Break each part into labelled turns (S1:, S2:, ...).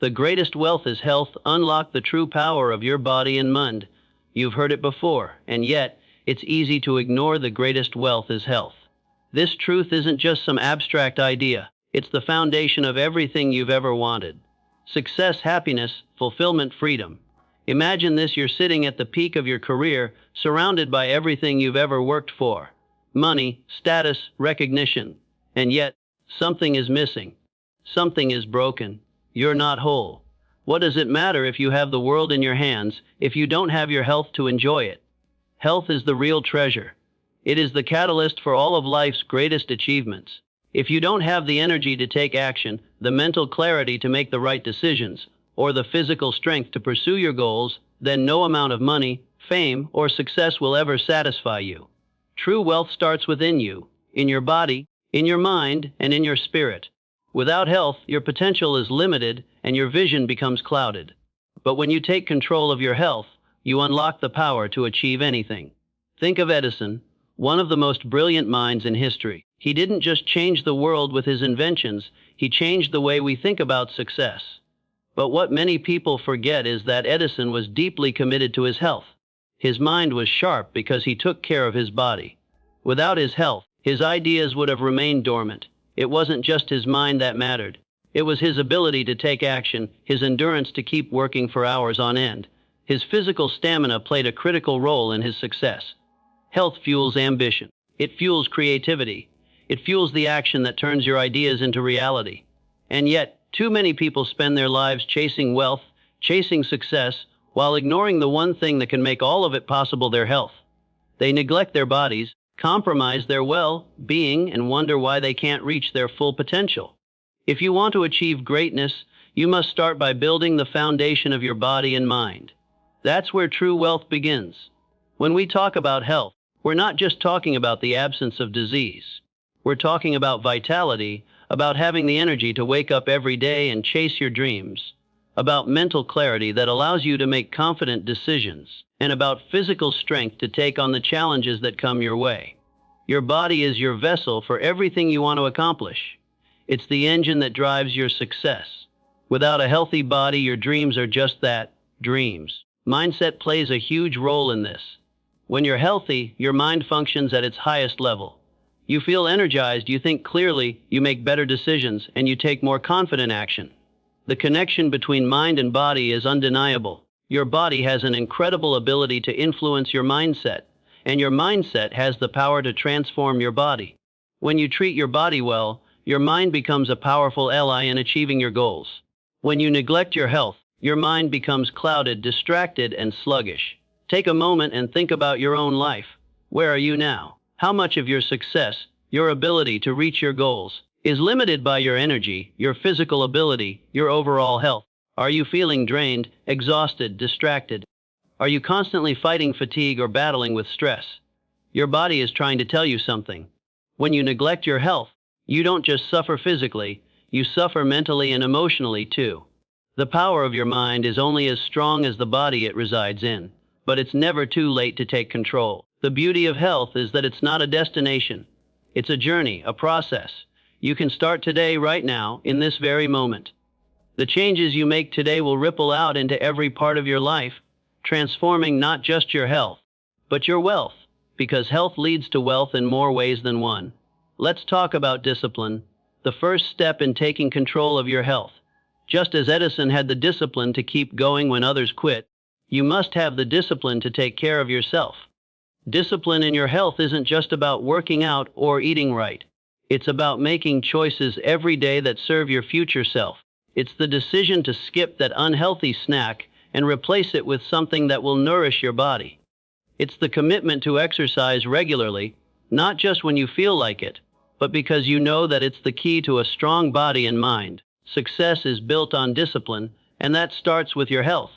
S1: The greatest wealth is health. Unlock the true power of your body and mind. You've heard it before, and yet it's easy to ignore the greatest wealth is health. This truth isn't just some abstract idea. It's the foundation of everything you've ever wanted. Success, happiness, fulfillment, freedom. Imagine this: you're sitting at the peak of your career, surrounded by everything you've ever worked for. Money, status, recognition. And yet, something is missing. Something is broken. You're not whole. What does it matter if you have the world in your hands if you don't have your health to enjoy it? Health is the real treasure. It is the catalyst for all of life's greatest achievements. If you don't have the energy to take action, the mental clarity to make the right decisions, or the physical strength to pursue your goals, then no amount of money, fame, or success will ever satisfy you. True wealth starts within you, in your body, in your mind, and in your spirit. Without health, your potential is limited and your vision becomes clouded. But when you take control of your health, you unlock the power to achieve anything. Think of Edison, one of the most brilliant minds in history. He didn't just change the world with his inventions, he changed the way we think about success. But what many people forget is that Edison was deeply committed to his health. His mind was sharp because he took care of his body. Without his health, his ideas would have remained dormant. It wasn't just his mind that mattered. It was his ability to take action, his endurance to keep working for hours on end. His physical stamina played a critical role in his success. Health fuels ambition. It fuels creativity. It fuels the action that turns your ideas into reality. And yet, too many people spend their lives chasing wealth, chasing success, while ignoring the one thing that can make all of it possible: their health. They neglect their bodies, compromise their well-being, and wonder why they can't reach their full potential. If you want to achieve greatness, you must start by building the foundation of your body and mind. That's where true wealth begins. When we talk about health, we're not just talking about the absence of disease. We're talking about vitality, about having the energy to wake up every day and chase your dreams, about mental clarity that allows you to make confident decisions, and about physical strength to take on the challenges that come your way. Your body is your vessel for everything you want to accomplish. It's the engine that drives your success. Without a healthy body, your dreams are just that, dreams. Mindset plays a huge role in this. When you're healthy, your mind functions at its highest level. You feel energized, you think clearly, you make better decisions, and you take more confident action. The connection between mind and body is undeniable. Your body has an incredible ability to influence your mindset, and your mindset has the power to transform your body. When you treat your body well, your mind becomes a powerful ally in achieving your goals. When you neglect your health, your mind becomes clouded, distracted, and sluggish. Take a moment and think about your own life. Where are you now? How much of your success, your ability to reach your goals, is limited by your energy, your physical ability, your overall health? Are you feeling drained, exhausted, distracted? Are you constantly fighting fatigue or battling with stress? Your body is trying to tell you something. When you neglect your health, you don't just suffer physically, you suffer mentally and emotionally too. The power of your mind is only as strong as the body it resides in, but it's never too late to take control. The beauty of health is that it's not a destination. It's a journey, a process. You can start today, right now, in this very moment. The changes you make today will ripple out into every part of your life, transforming not just your health, but your wealth, because health leads to wealth in more ways than one. Let's talk about discipline, the first step in taking control of your health. Just as Edison had the discipline to keep going when others quit, you must have the discipline to take care of yourself. Discipline in your health isn't just about working out or eating right. It's about making choices every day that serve your future self. It's the decision to skip that unhealthy snack and replace it with something that will nourish your body. It's the commitment to exercise regularly, not just when you feel like it, but because you know that it's the key to a strong body and mind. Success is built on discipline, and that starts with your health.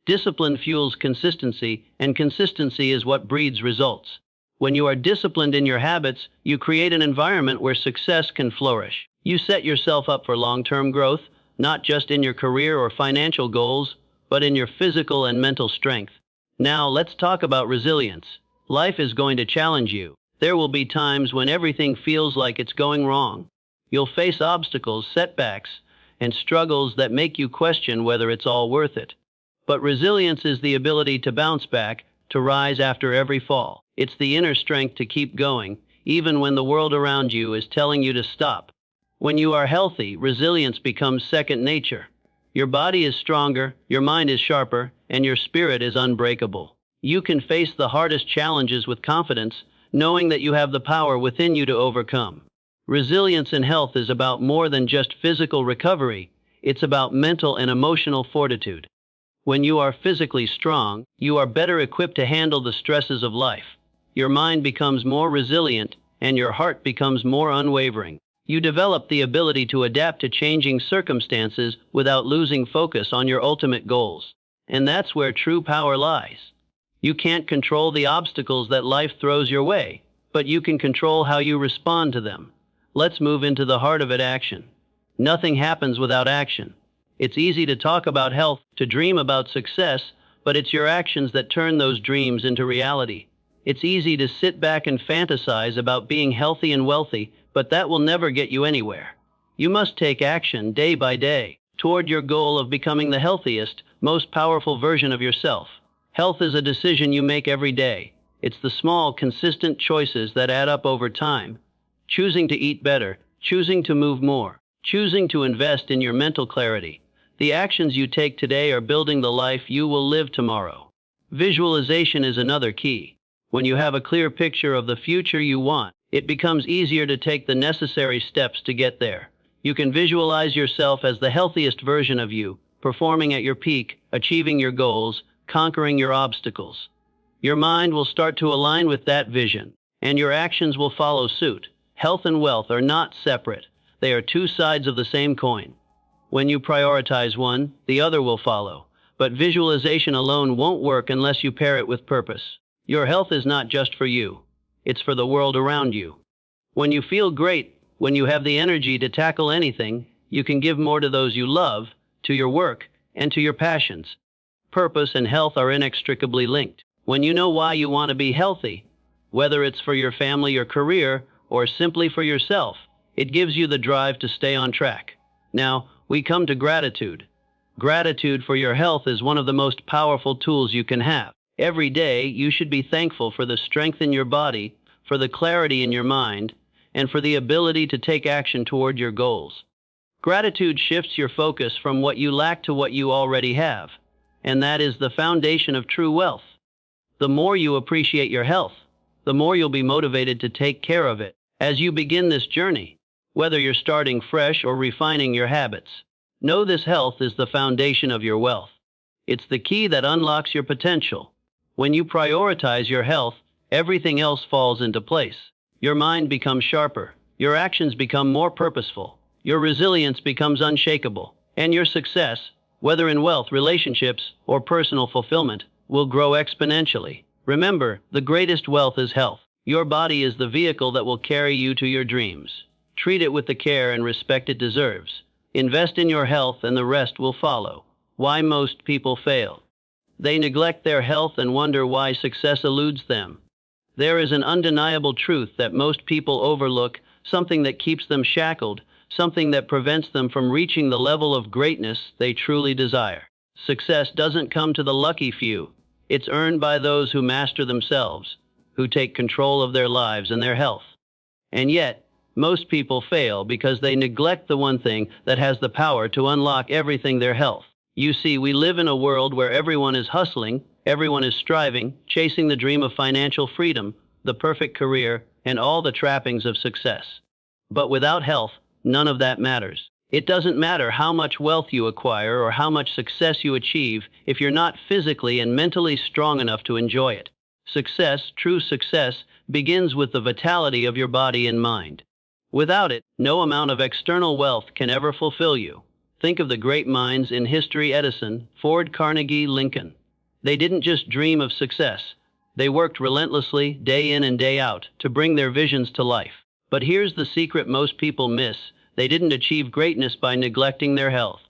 S1: Discipline fuels consistency, and consistency is what breeds results. When you are disciplined in your habits, you create an environment where success can flourish. You set yourself up for long-term growth, not just in your career or financial goals, but in your physical and mental strength. Now, let's talk about resilience. Life is going to challenge you. There will be times when everything feels like it's going wrong. You'll face obstacles, setbacks, and struggles that make you question whether it's all worth it. But resilience is the ability to bounce back, to rise after every fall. It's the inner strength to keep going, even when the world around you is telling you to stop. When you are healthy, resilience becomes second nature. Your body is stronger, your mind is sharper, and your spirit is unbreakable. You can face the hardest challenges with confidence, knowing that you have the power within you to overcome. Resilience in health is about more than just physical recovery. It's about mental and emotional fortitude. When you are physically strong, you are better equipped to handle the stresses of life. Your mind becomes more resilient, and your heart becomes more unwavering. You develop the ability to adapt to changing circumstances without losing focus on your ultimate goals. And that's where true power lies. You can't control the obstacles that life throws your way, but you can control how you respond to them. Let's move into the heart of it: action. Nothing happens without action. It's easy to talk about health, to dream about success, but it's your actions that turn those dreams into reality. It's easy to sit back and fantasize about being healthy and wealthy, but that will never get you anywhere. You must take action day by day toward your goal of becoming the healthiest, most powerful version of yourself. Health is a decision you make every day. It's the small, consistent choices that add up over time. Choosing to eat better, choosing to move more, choosing to invest in your mental clarity. The actions you take today are building the life you will live tomorrow. Visualization is another key. When you have a clear picture of the future you want, it becomes easier to take the necessary steps to get there. You can visualize yourself as the healthiest version of you, performing at your peak, achieving your goals, conquering your obstacles. Your mind will start to align with that vision, and your actions will follow suit. Health and wealth are not separate. They are two sides of the same coin. When you prioritize one, the other will follow. But visualization alone won't work unless you pair it with purpose. Your health is not just for you. It's for the world around you. When you feel great, when you have the energy to tackle anything, you can give more to those you love, to your work, and to your passions. Purpose and health are inextricably linked. When you know why you want to be healthy, whether it's for your family or career, or simply for yourself, it gives you the drive to stay on track. Now, we come to gratitude. Gratitude for your health is one of the most powerful tools you can have. Every day, you should be thankful for the strength in your body, for the clarity in your mind, and for the ability to take action toward your goals. Gratitude shifts your focus from what you lack to what you already have, and that is the foundation of true wealth. The more you appreciate your health, the more you'll be motivated to take care of it as you begin this journey. Whether you're starting fresh or refining your habits, know this: health is the foundation of your wealth. It's the key that unlocks your potential. When you prioritize your health, everything else falls into place. Your mind becomes sharper, your actions become more purposeful, your resilience becomes unshakable, and your success, whether in wealth, relationships, or personal fulfillment, will grow exponentially. Remember, the greatest wealth is health. Your body is the vehicle that will carry you to your dreams. Treat it with the care and respect it deserves. Invest in your health and the rest will follow. Why most people fail. They neglect their health and wonder why success eludes them. There is an undeniable truth that most people overlook, something that keeps them shackled, something that prevents them from reaching the level of greatness they truly desire. Success doesn't come to the lucky few. It's earned by those who master themselves, who take control of their lives and their health. And yet, most people fail because they neglect the one thing that has the power to unlock everything: their health. You see, we live in a world where everyone is hustling, everyone is striving, chasing the dream of financial freedom, the perfect career, and all the trappings of success. But without health, none of that matters. It doesn't matter how much wealth you acquire or how much success you achieve if you're not physically and mentally strong enough to enjoy it. Success, true success, begins with the vitality of your body and mind. Without it, no amount of external wealth can ever fulfill you. Think of the great minds in history: Edison, Ford, Carnegie, Lincoln. They didn't just dream of success. They worked relentlessly, day in and day out, to bring their visions to life. But here's the secret most people miss: they didn't achieve greatness by neglecting their health.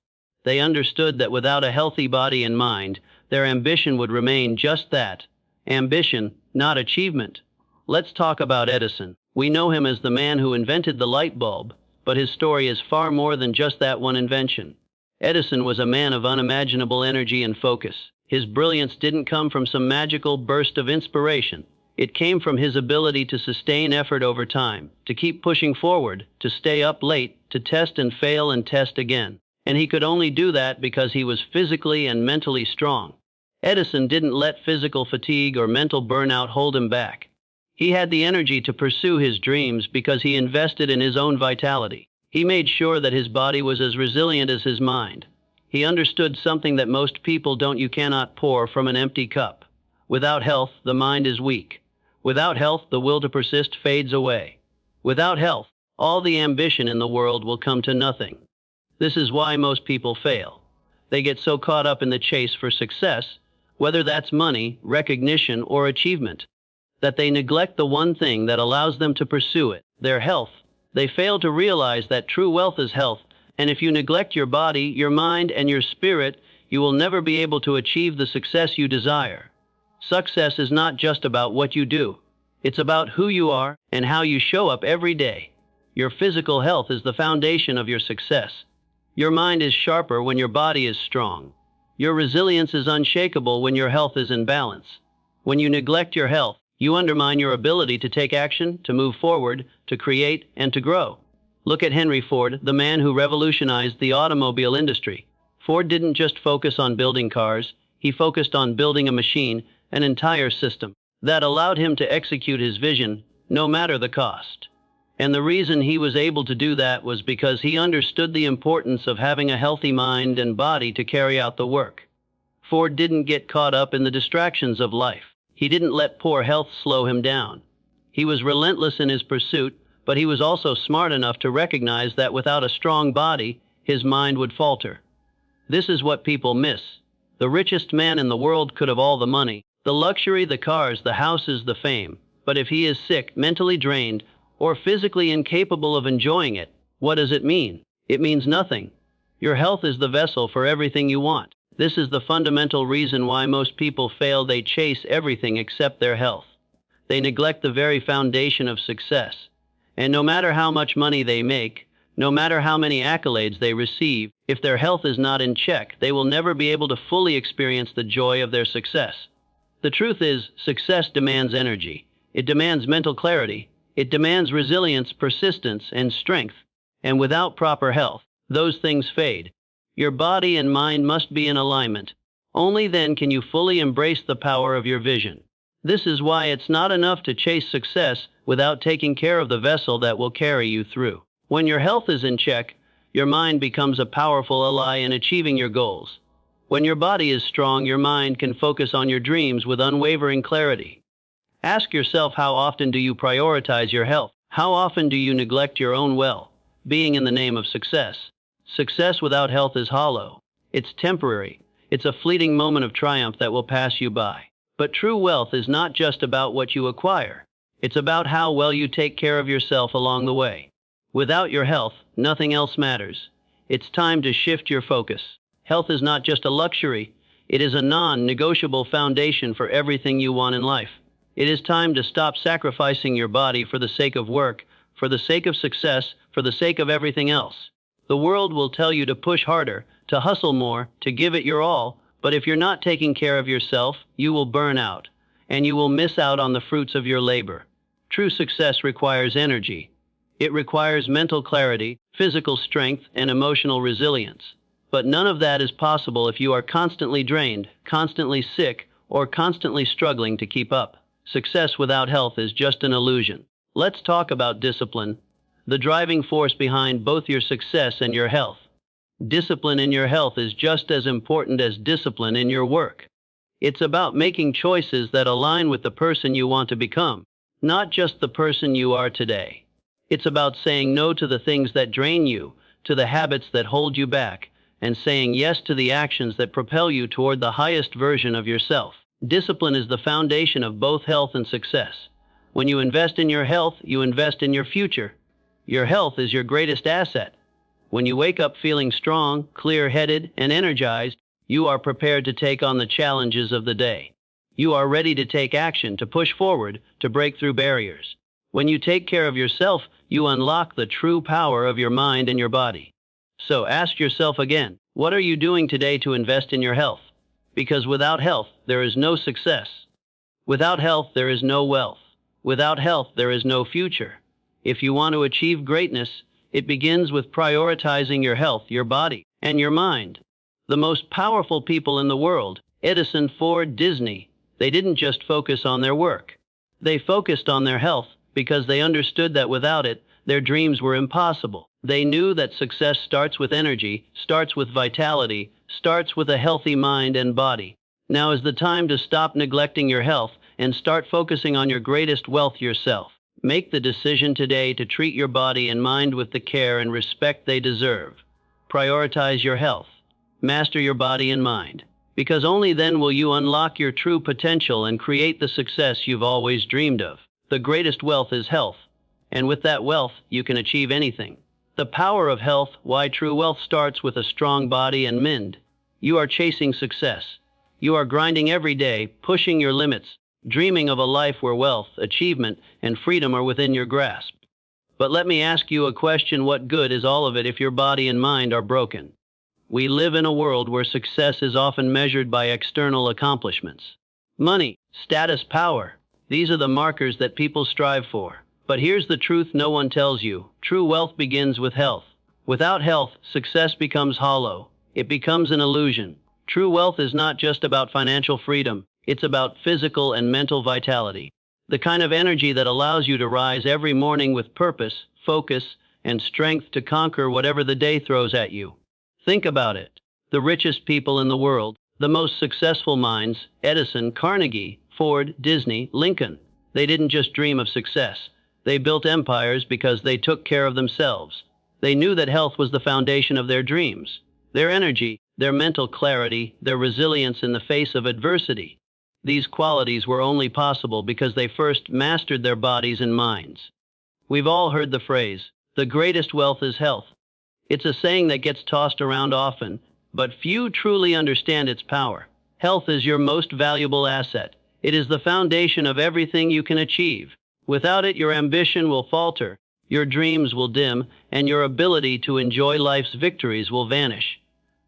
S1: They understood that without a healthy body and mind, their ambition would remain just that: ambition, not achievement. Let's talk about Edison. We know him as the man who invented the light bulb, but his story is far more than just that one invention. Edison was a man of unimaginable energy and focus. His brilliance didn't come from some magical burst of inspiration. It came from his ability to sustain effort over time, to keep pushing forward, to stay up late, to test and fail and test again. And he could only do that because he was physically and mentally strong. Edison didn't let physical fatigue or mental burnout hold him back. He had the energy to pursue his dreams because he invested in his own vitality. He made sure that his body was as resilient as his mind. He understood something that most people don't: you cannot pour from an empty cup. Without health, the mind is weak. Without health, the will to persist fades away. Without health, all the ambition in the world will come to nothing. This is why most people fail. They get so caught up in the chase for success, whether that's money, recognition, or achievement, that they neglect the one thing that allows them to pursue it: their health. They fail to realize that true wealth is health, and if you neglect your body, your mind, and your spirit, you will never be able to achieve the success you desire. Success is not just about what you do. It's about who you are and how you show up every day. Your physical health is the foundation of your success. Your mind is sharper when your body is strong. Your resilience is unshakable when your health is in balance. When you neglect your health, you undermine your ability to take action, to move forward, to create, and to grow. Look at Henry Ford, the man who revolutionized the automobile industry. Ford didn't just focus on building cars. He focused on building a machine, an entire system, that allowed him to execute his vision, no matter the cost. And the reason he was able to do that was because he understood the importance of having a healthy mind and body to carry out the work. Ford didn't get caught up in the distractions of life. He didn't let poor health slow him down. He was relentless in his pursuit, but he was also smart enough to recognize that without a strong body, his mind would falter. This is what people miss. The richest man in the world could have all the money, the luxury, the cars, the houses, the fame. But if he is sick, mentally drained, or physically incapable of enjoying it, what does it mean? It means nothing. Your health is the vessel for everything you want. This is the fundamental reason why most people fail. They chase everything except their health. They neglect the very foundation of success. And no matter how much money they make, no matter how many accolades they receive, if their health is not in check, they will never be able to fully experience the joy of their success. The truth is, success demands energy. It demands mental clarity. It demands resilience, persistence, and strength. And without proper health, those things fade. Your body and mind must be in alignment. Only then can you fully embrace the power of your vision. This is why it's not enough to chase success without taking care of the vessel that will carry you through. When your health is in check, your mind becomes a powerful ally in achieving your goals. When your body is strong, your mind can focus on your dreams with unwavering clarity. Ask yourself, how often do you prioritize your health? How often do you neglect your own well-being in the name of success? Success without health is hollow. It's temporary. It's a fleeting moment of triumph that will pass you by. But true wealth is not just about what you acquire. It's about how well you take care of yourself along the way. Without your health, nothing else matters. It's time to shift your focus. Health is not just a luxury. It is a non-negotiable foundation for everything you want in life. It is time to stop sacrificing your body for the sake of work, for the sake of success, for the sake of everything else. The world will tell you to push harder, to hustle more, to give it your all, but if you're not taking care of yourself, you will burn out, and you will miss out on the fruits of your labor. True success requires energy. It requires mental clarity, physical strength, and emotional resilience. But none of that is possible if you are constantly drained, constantly sick, or constantly struggling to keep up. Success without health is just an illusion. Let's talk about discipline, the driving force behind both your success and your health. Discipline in your health is just as important as discipline in your work. It's about making choices that align with the person you want to become, not just the person you are today. It's about saying no to the things that drain you, to the habits that hold you back, and saying yes to the actions that propel you toward the highest version of yourself. Discipline is the foundation of both health and success. When you invest in your health, you invest in your future. Your health is your greatest asset. When you wake up feeling strong, clear-headed, and energized, you are prepared to take on the challenges of the day. You are ready to take action, to push forward, to break through barriers. When you take care of yourself, you unlock the true power of your mind and your body. So ask yourself again, what are you doing today to invest in your health? Because without health, there is no success. Without health, there is no wealth. Without health, there is no future. If you want to achieve greatness, it begins with prioritizing your health, your body, and your mind. The most powerful people in the world, Edison, Ford, Disney, they didn't just focus on their work. They focused on their health because they understood that without it, their dreams were impossible. They knew that success starts with energy, starts with vitality, starts with a healthy mind and body. Now is the time to stop neglecting your health and start focusing on your greatest wealth, yourself. Make the decision today to treat your body and mind with the care and respect they deserve. Prioritize your health. Master your body and mind, because only then will you unlock your true potential and create the success you've always dreamed of. The greatest wealth is health, and with that wealth, you can achieve anything. The power of health, why true wealth starts with a strong body and mind. You are chasing success. You are grinding every day, pushing your limits, dreaming of a life where wealth, achievement, and freedom are within your grasp. But let me ask you a question: what good is all of it if your body and mind are broken? We live in a world where success is often measured by external accomplishments. Money, status, power. These are the markers that people strive for. But here's the truth no one tells you. True wealth begins with health. Without health, success becomes hollow. It becomes an illusion. True wealth is not just about financial freedom. It's about physical and mental vitality. The kind of energy that allows you to rise every morning with purpose, focus, and strength to conquer whatever the day throws at you. Think about it. The richest people in the world, the most successful minds, Edison, Carnegie, Ford, Disney, Lincoln, they didn't just dream of success. They built empires because they took care of themselves. They knew that health was the foundation of their dreams. Their energy, their mental clarity, their resilience in the face of adversity. These qualities were only possible because they first mastered their bodies and minds. We've all heard the phrase, the greatest wealth is health. It's a saying that gets tossed around often, but few truly understand its power. Health is your most valuable asset. It is the foundation of everything you can achieve. Without it, your ambition will falter, your dreams will dim, and your ability to enjoy life's victories will vanish.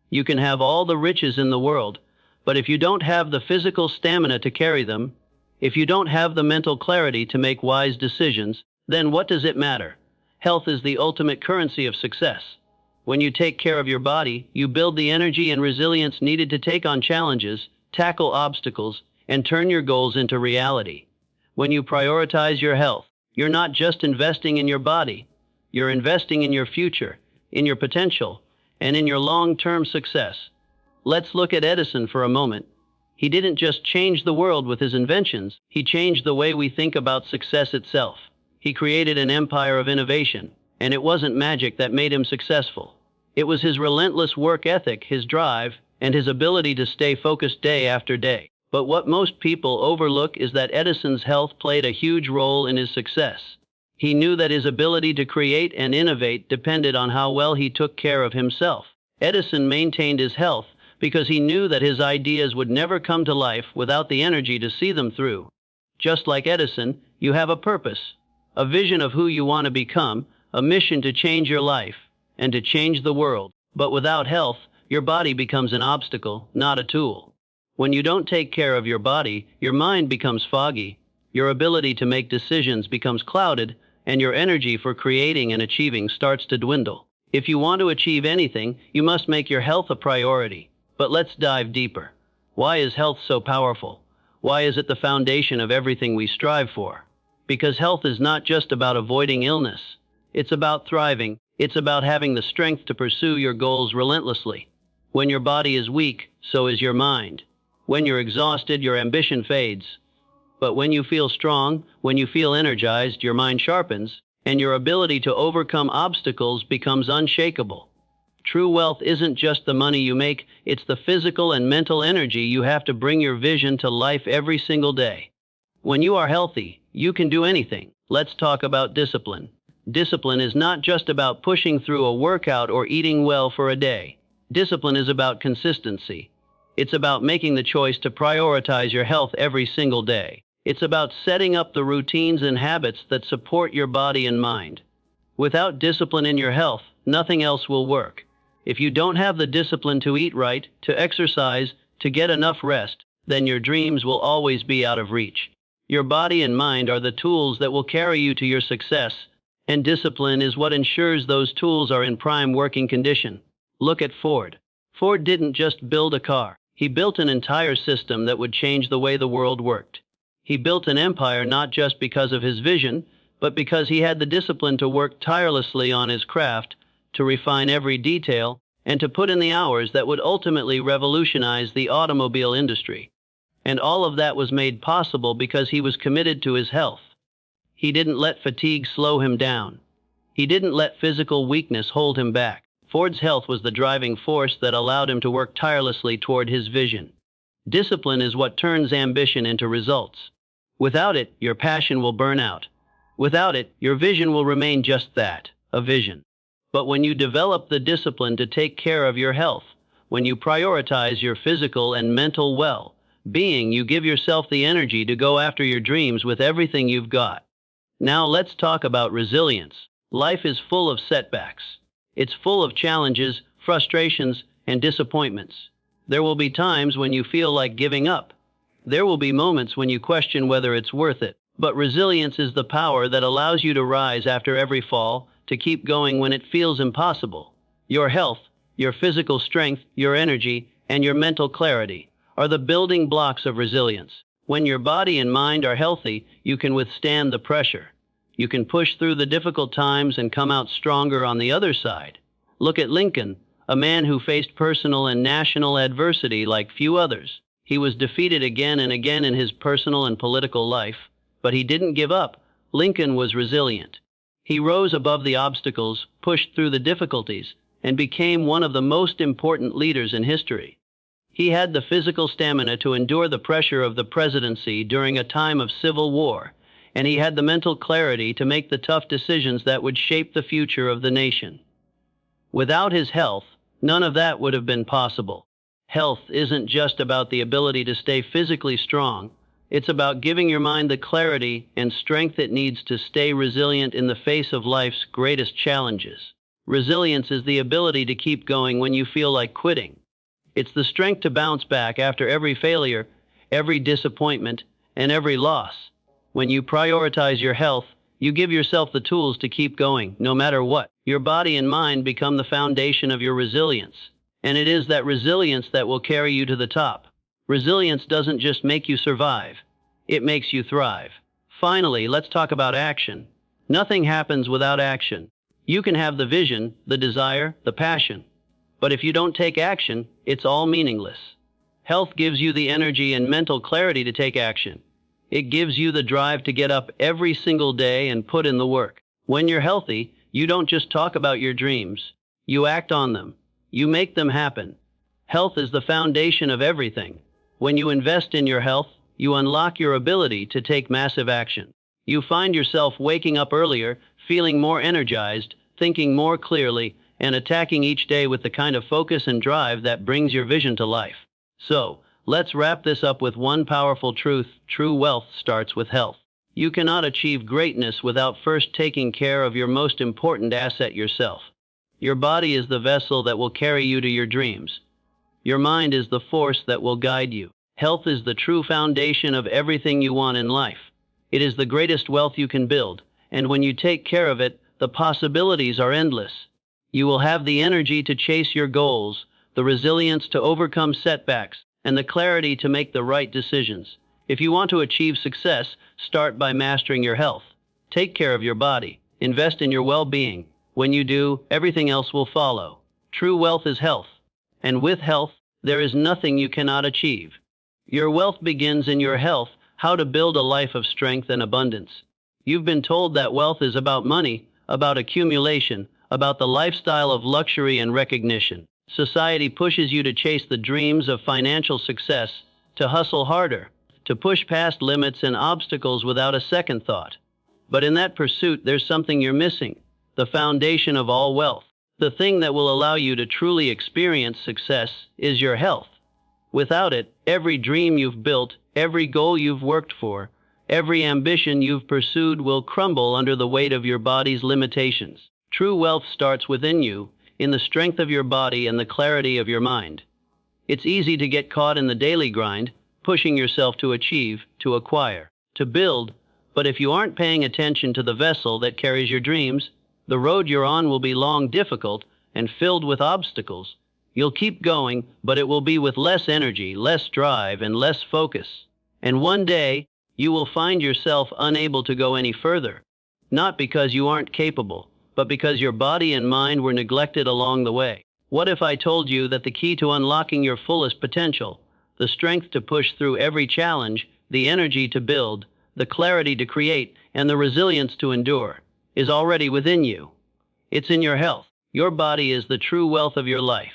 S1: You can have all the riches in the world, but if you don't have the physical stamina to carry them, if you don't have the mental clarity to make wise decisions, then what does it matter? Health is the ultimate currency of success. When you take care of your body, you build the energy and resilience needed to take on challenges, tackle obstacles, and turn your goals into reality. When you prioritize your health, you're not just investing in your body, you're investing in your future, in your potential, and in your long-term success. Let's look at Edison for a moment. He didn't just change the world with his inventions, he changed the way we think about success itself. He created an empire of innovation, and it wasn't magic that made him successful. It was his relentless work ethic, his drive, and his ability to stay focused day after day. But what most people overlook is that Edison's health played a huge role in his success. He knew that his ability to create and innovate depended on how well he took care of himself. Edison maintained his health because he knew that his ideas would never come to life without the energy to see them through. Just like Edison, you have a purpose, a vision of who you want to become, a mission to change your life and to change the world. But without health, your body becomes an obstacle, not a tool. When you don't take care of your body, your mind becomes foggy, your ability to make decisions becomes clouded, and your energy for creating and achieving starts to dwindle. If you want to achieve anything, you must make your health a priority. But let's dive deeper. Why is health so powerful? Why is it the foundation of everything we strive for? Because health is not just about avoiding illness. It's about thriving. It's about having the strength to pursue your goals relentlessly. When your body is weak, so is your mind. When you're exhausted, your ambition fades. But when you feel strong, when you feel energized, your mind sharpens, and your ability to overcome obstacles becomes unshakable. True wealth isn't just the money you make, it's the physical and mental energy you have to bring your vision to life every single day. When you are healthy, you can do anything. Let's talk about discipline. Discipline is not just about pushing through a workout or eating well for a day. Discipline is about consistency. It's about making the choice to prioritize your health every single day. It's about setting up the routines and habits that support your body and mind. Without discipline in your health, nothing else will work. If you don't have the discipline to eat right, to exercise, to get enough rest, then your dreams will always be out of reach. Your body and mind are the tools that will carry you to your success, and discipline is what ensures those tools are in prime working condition. Look at Ford. Ford didn't just build a car. He built an entire system that would change the way the world worked. He built an empire not just because of his vision, but because he had the discipline to work tirelessly on his craft, to refine every detail, and to put in the hours that would ultimately revolutionize the automobile industry. And all of that was made possible because he was committed to his health. He didn't let fatigue slow him down. He didn't let physical weakness hold him back. Ford's health was the driving force that allowed him to work tirelessly toward his vision. Discipline is what turns ambition into results. Without it, your passion will burn out. Without it, your vision will remain just that, a vision. But when you develop the discipline to take care of your health, when you prioritize your physical and mental well-being, you give yourself the energy to go after your dreams with everything you've got. Now let's talk about resilience. Life is full of setbacks. It's full of challenges, frustrations, and disappointments. There will be times when you feel like giving up. There will be moments when you question whether it's worth it. But resilience is the power that allows you to rise after every fall, to keep going when it feels impossible. Your health, your physical strength, your energy, and your mental clarity are the building blocks of resilience. When your body and mind are healthy, you can withstand the pressure. You can push through the difficult times and come out stronger on the other side. Look at Lincoln, a man who faced personal and national adversity like few others. He was defeated again and again in his personal and political life, but he didn't give up. Lincoln was resilient. He rose above the obstacles, pushed through the difficulties, and became one of the most important leaders in history. He had the physical stamina to endure the pressure of the presidency during a time of civil war, and he had the mental clarity to make the tough decisions that would shape the future of the nation. Without his health, none of that would have been possible. Health isn't just about the ability to stay physically strong. It's about giving your mind the clarity and strength it needs to stay resilient in the face of life's greatest challenges. Resilience is the ability to keep going when you feel like quitting. It's the strength to bounce back after every failure, every disappointment, and every loss. When you prioritize your health, you give yourself the tools to keep going, no matter what. Your body and mind become the foundation of your resilience. And it is that resilience that will carry you to the top. Resilience doesn't just make you survive. It makes you thrive. Finally, let's talk about action. Nothing happens without action. You can have the vision, the desire, the passion. But if you don't take action, it's all meaningless. Health gives you the energy and mental clarity to take action. It gives you the drive to get up every single day and put in the work. When you're healthy, you don't just talk about your dreams. You act on them. You make them happen. Health is the foundation of everything. When you invest in your health, you unlock your ability to take massive action. You find yourself waking up earlier, feeling more energized, thinking more clearly, and attacking each day with the kind of focus and drive that brings your vision to life. So, let's wrap this up with one powerful truth. True wealth starts with health. You cannot achieve greatness without first taking care of your most important asset, yourself. Your body is the vessel that will carry you to your dreams. Your mind is the force that will guide you. Health is the true foundation of everything you want in life. It is the greatest wealth you can build, and when you take care of it, the possibilities are endless. You will have the energy to chase your goals, the resilience to overcome setbacks, and the clarity to make the right decisions. If you want to achieve success, start by mastering your health. Take care of your body. Invest in your well-being. When you do, everything else will follow. True wealth is health. And with health, there is nothing you cannot achieve. Your wealth begins in your health. How to build a life of strength and abundance. You've been told that wealth is about money, about accumulation, about the lifestyle of luxury and recognition. Society pushes you to chase the dreams of financial success, to hustle harder, to push past limits and obstacles without a second thought. But in that pursuit, there's something you're missing. The foundation of all wealth. The thing that will allow you to truly experience success is your health. Without it, every dream you've built, every goal you've worked for, Every ambition you've pursued will crumble under the weight of your body's limitations. True wealth starts within you, in the strength of your body and the clarity of your mind. It's easy to get caught in the daily grind, pushing yourself to achieve, to acquire, to build, but if you aren't paying attention to the vessel that carries your dreams, the road you're on will be long, difficult, and filled with obstacles. You'll keep going, but it will be with less energy, less drive, and less focus. And one day, you will find yourself unable to go any further, not because you aren't capable, but because your body and mind were neglected along the way. What if I told you that the key to unlocking your fullest potential, the strength to push through every challenge, the energy to build, the clarity to create, and the resilience to endure, is already within you? It's in your health. Your body is the true wealth of your life.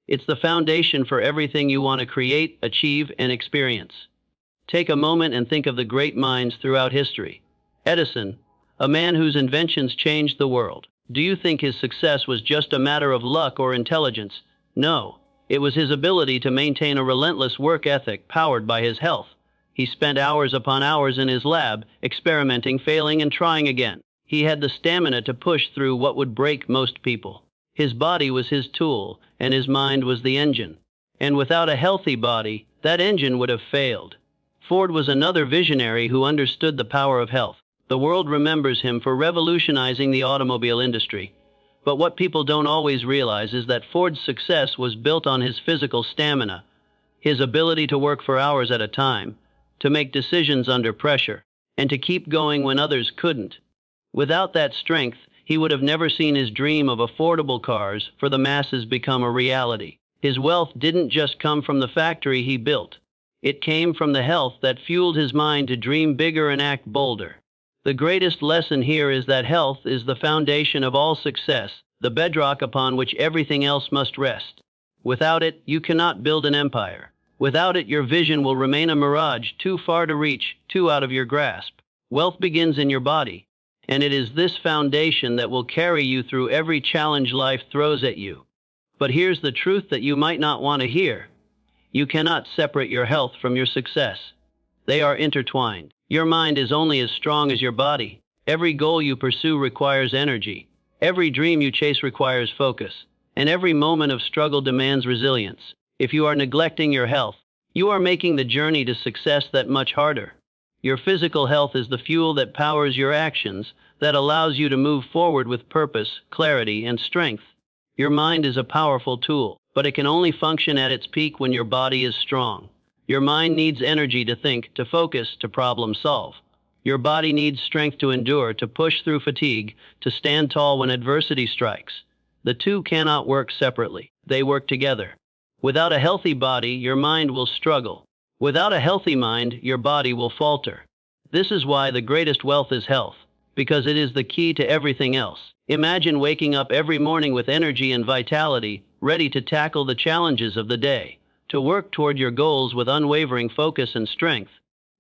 S1: It's the foundation for everything you want to create, achieve, and experience. Take a moment and think of the great minds throughout history. Edison, a man whose inventions changed the world. Do you think his success was just a matter of luck or intelligence? No, it was his ability to maintain a relentless work ethic powered by his health. He spent hours upon hours in his lab, experimenting, failing, and trying again. He had the stamina to push through what would break most people. His body was his tool, and his mind was the engine. And without a healthy body, that engine would have failed. Ford was another visionary who understood the power of health. The world remembers him for revolutionizing the automobile industry. But what people don't always realize is that Ford's success was built on his physical stamina, his ability to work for hours at a time, to make decisions under pressure, and to keep going when others couldn't. Without that strength, he would have never seen his dream of affordable cars for the masses become a reality. His wealth didn't just come from the factory he built. It came from the health that fueled his mind to dream bigger and act bolder. The greatest lesson here is that health is the foundation of all success, the bedrock upon which everything else must rest. Without it, you cannot build an empire. Without it, your vision will remain a mirage, too far to reach, too out of your grasp. Wealth begins in your body, and it is this foundation that will carry you through every challenge life throws at you. But here's the truth that you might not want to hear. You cannot separate your health from your success. They are intertwined. Your mind is only as strong as your body. Every goal you pursue requires energy. Every dream you chase requires focus. And every moment of struggle demands resilience. If you are neglecting your health, you are making the journey to success that much harder. Your physical health is the fuel that powers your actions, that allows you to move forward with purpose, clarity, and strength. Your mind is a powerful tool, but it can only function at its peak when your body is strong. Your mind needs energy to think, to focus, to problem solve. Your body needs strength to endure, to push through fatigue, to stand tall when adversity strikes. The two cannot work separately. They work together. Without a healthy body, your mind will struggle. Without a healthy mind, your body will falter. This is why the greatest wealth is health, because it is the key to everything else. Imagine waking up every morning with energy and vitality, ready to tackle the challenges of the day, to work toward your goals with unwavering focus and strength.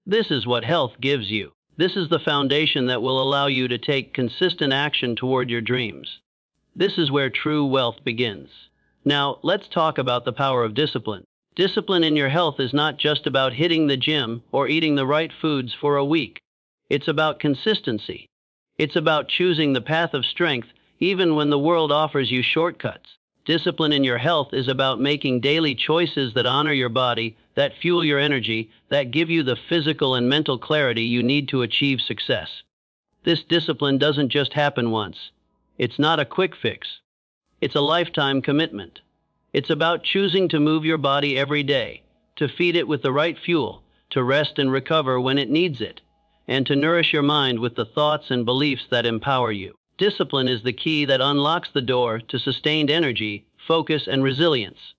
S1: This is what health gives you. This is the foundation that will allow you to take consistent action toward your dreams. This is where true wealth begins. Now, let's talk about the power of discipline. Discipline in your health is not just about hitting the gym or eating the right foods for a week. It's about consistency. It's about choosing the path of strength even when the world offers you shortcuts. Discipline in your health is about making daily choices that honor your body, that fuel your energy, that give you the physical and mental clarity you need to achieve success. This discipline doesn't just happen once. It's not a quick fix. It's a lifetime commitment. It's about choosing to move your body every day, to feed it with the right fuel, to rest and recover when it needs it, and to nourish your mind with the thoughts and beliefs that empower you. Discipline is the key that unlocks the door to sustained energy, focus, and resilience.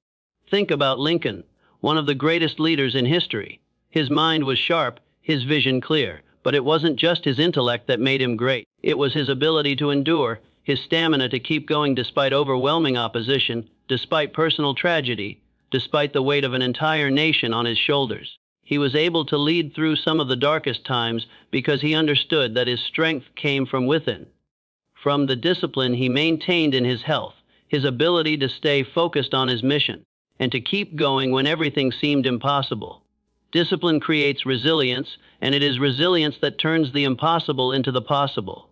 S1: Think about Lincoln, one of the greatest leaders in history. His mind was sharp, his vision clear, but it wasn't just his intellect that made him great. It was his ability to endure, his stamina to keep going despite overwhelming opposition, despite personal tragedy, despite the weight of an entire nation on his shoulders. He was able to lead through some of the darkest times because he understood that his strength came from within. From the discipline he maintained in his health, his ability to stay focused on his mission, and to keep going when everything seemed impossible. Discipline creates resilience, and it is resilience that turns the impossible into the possible.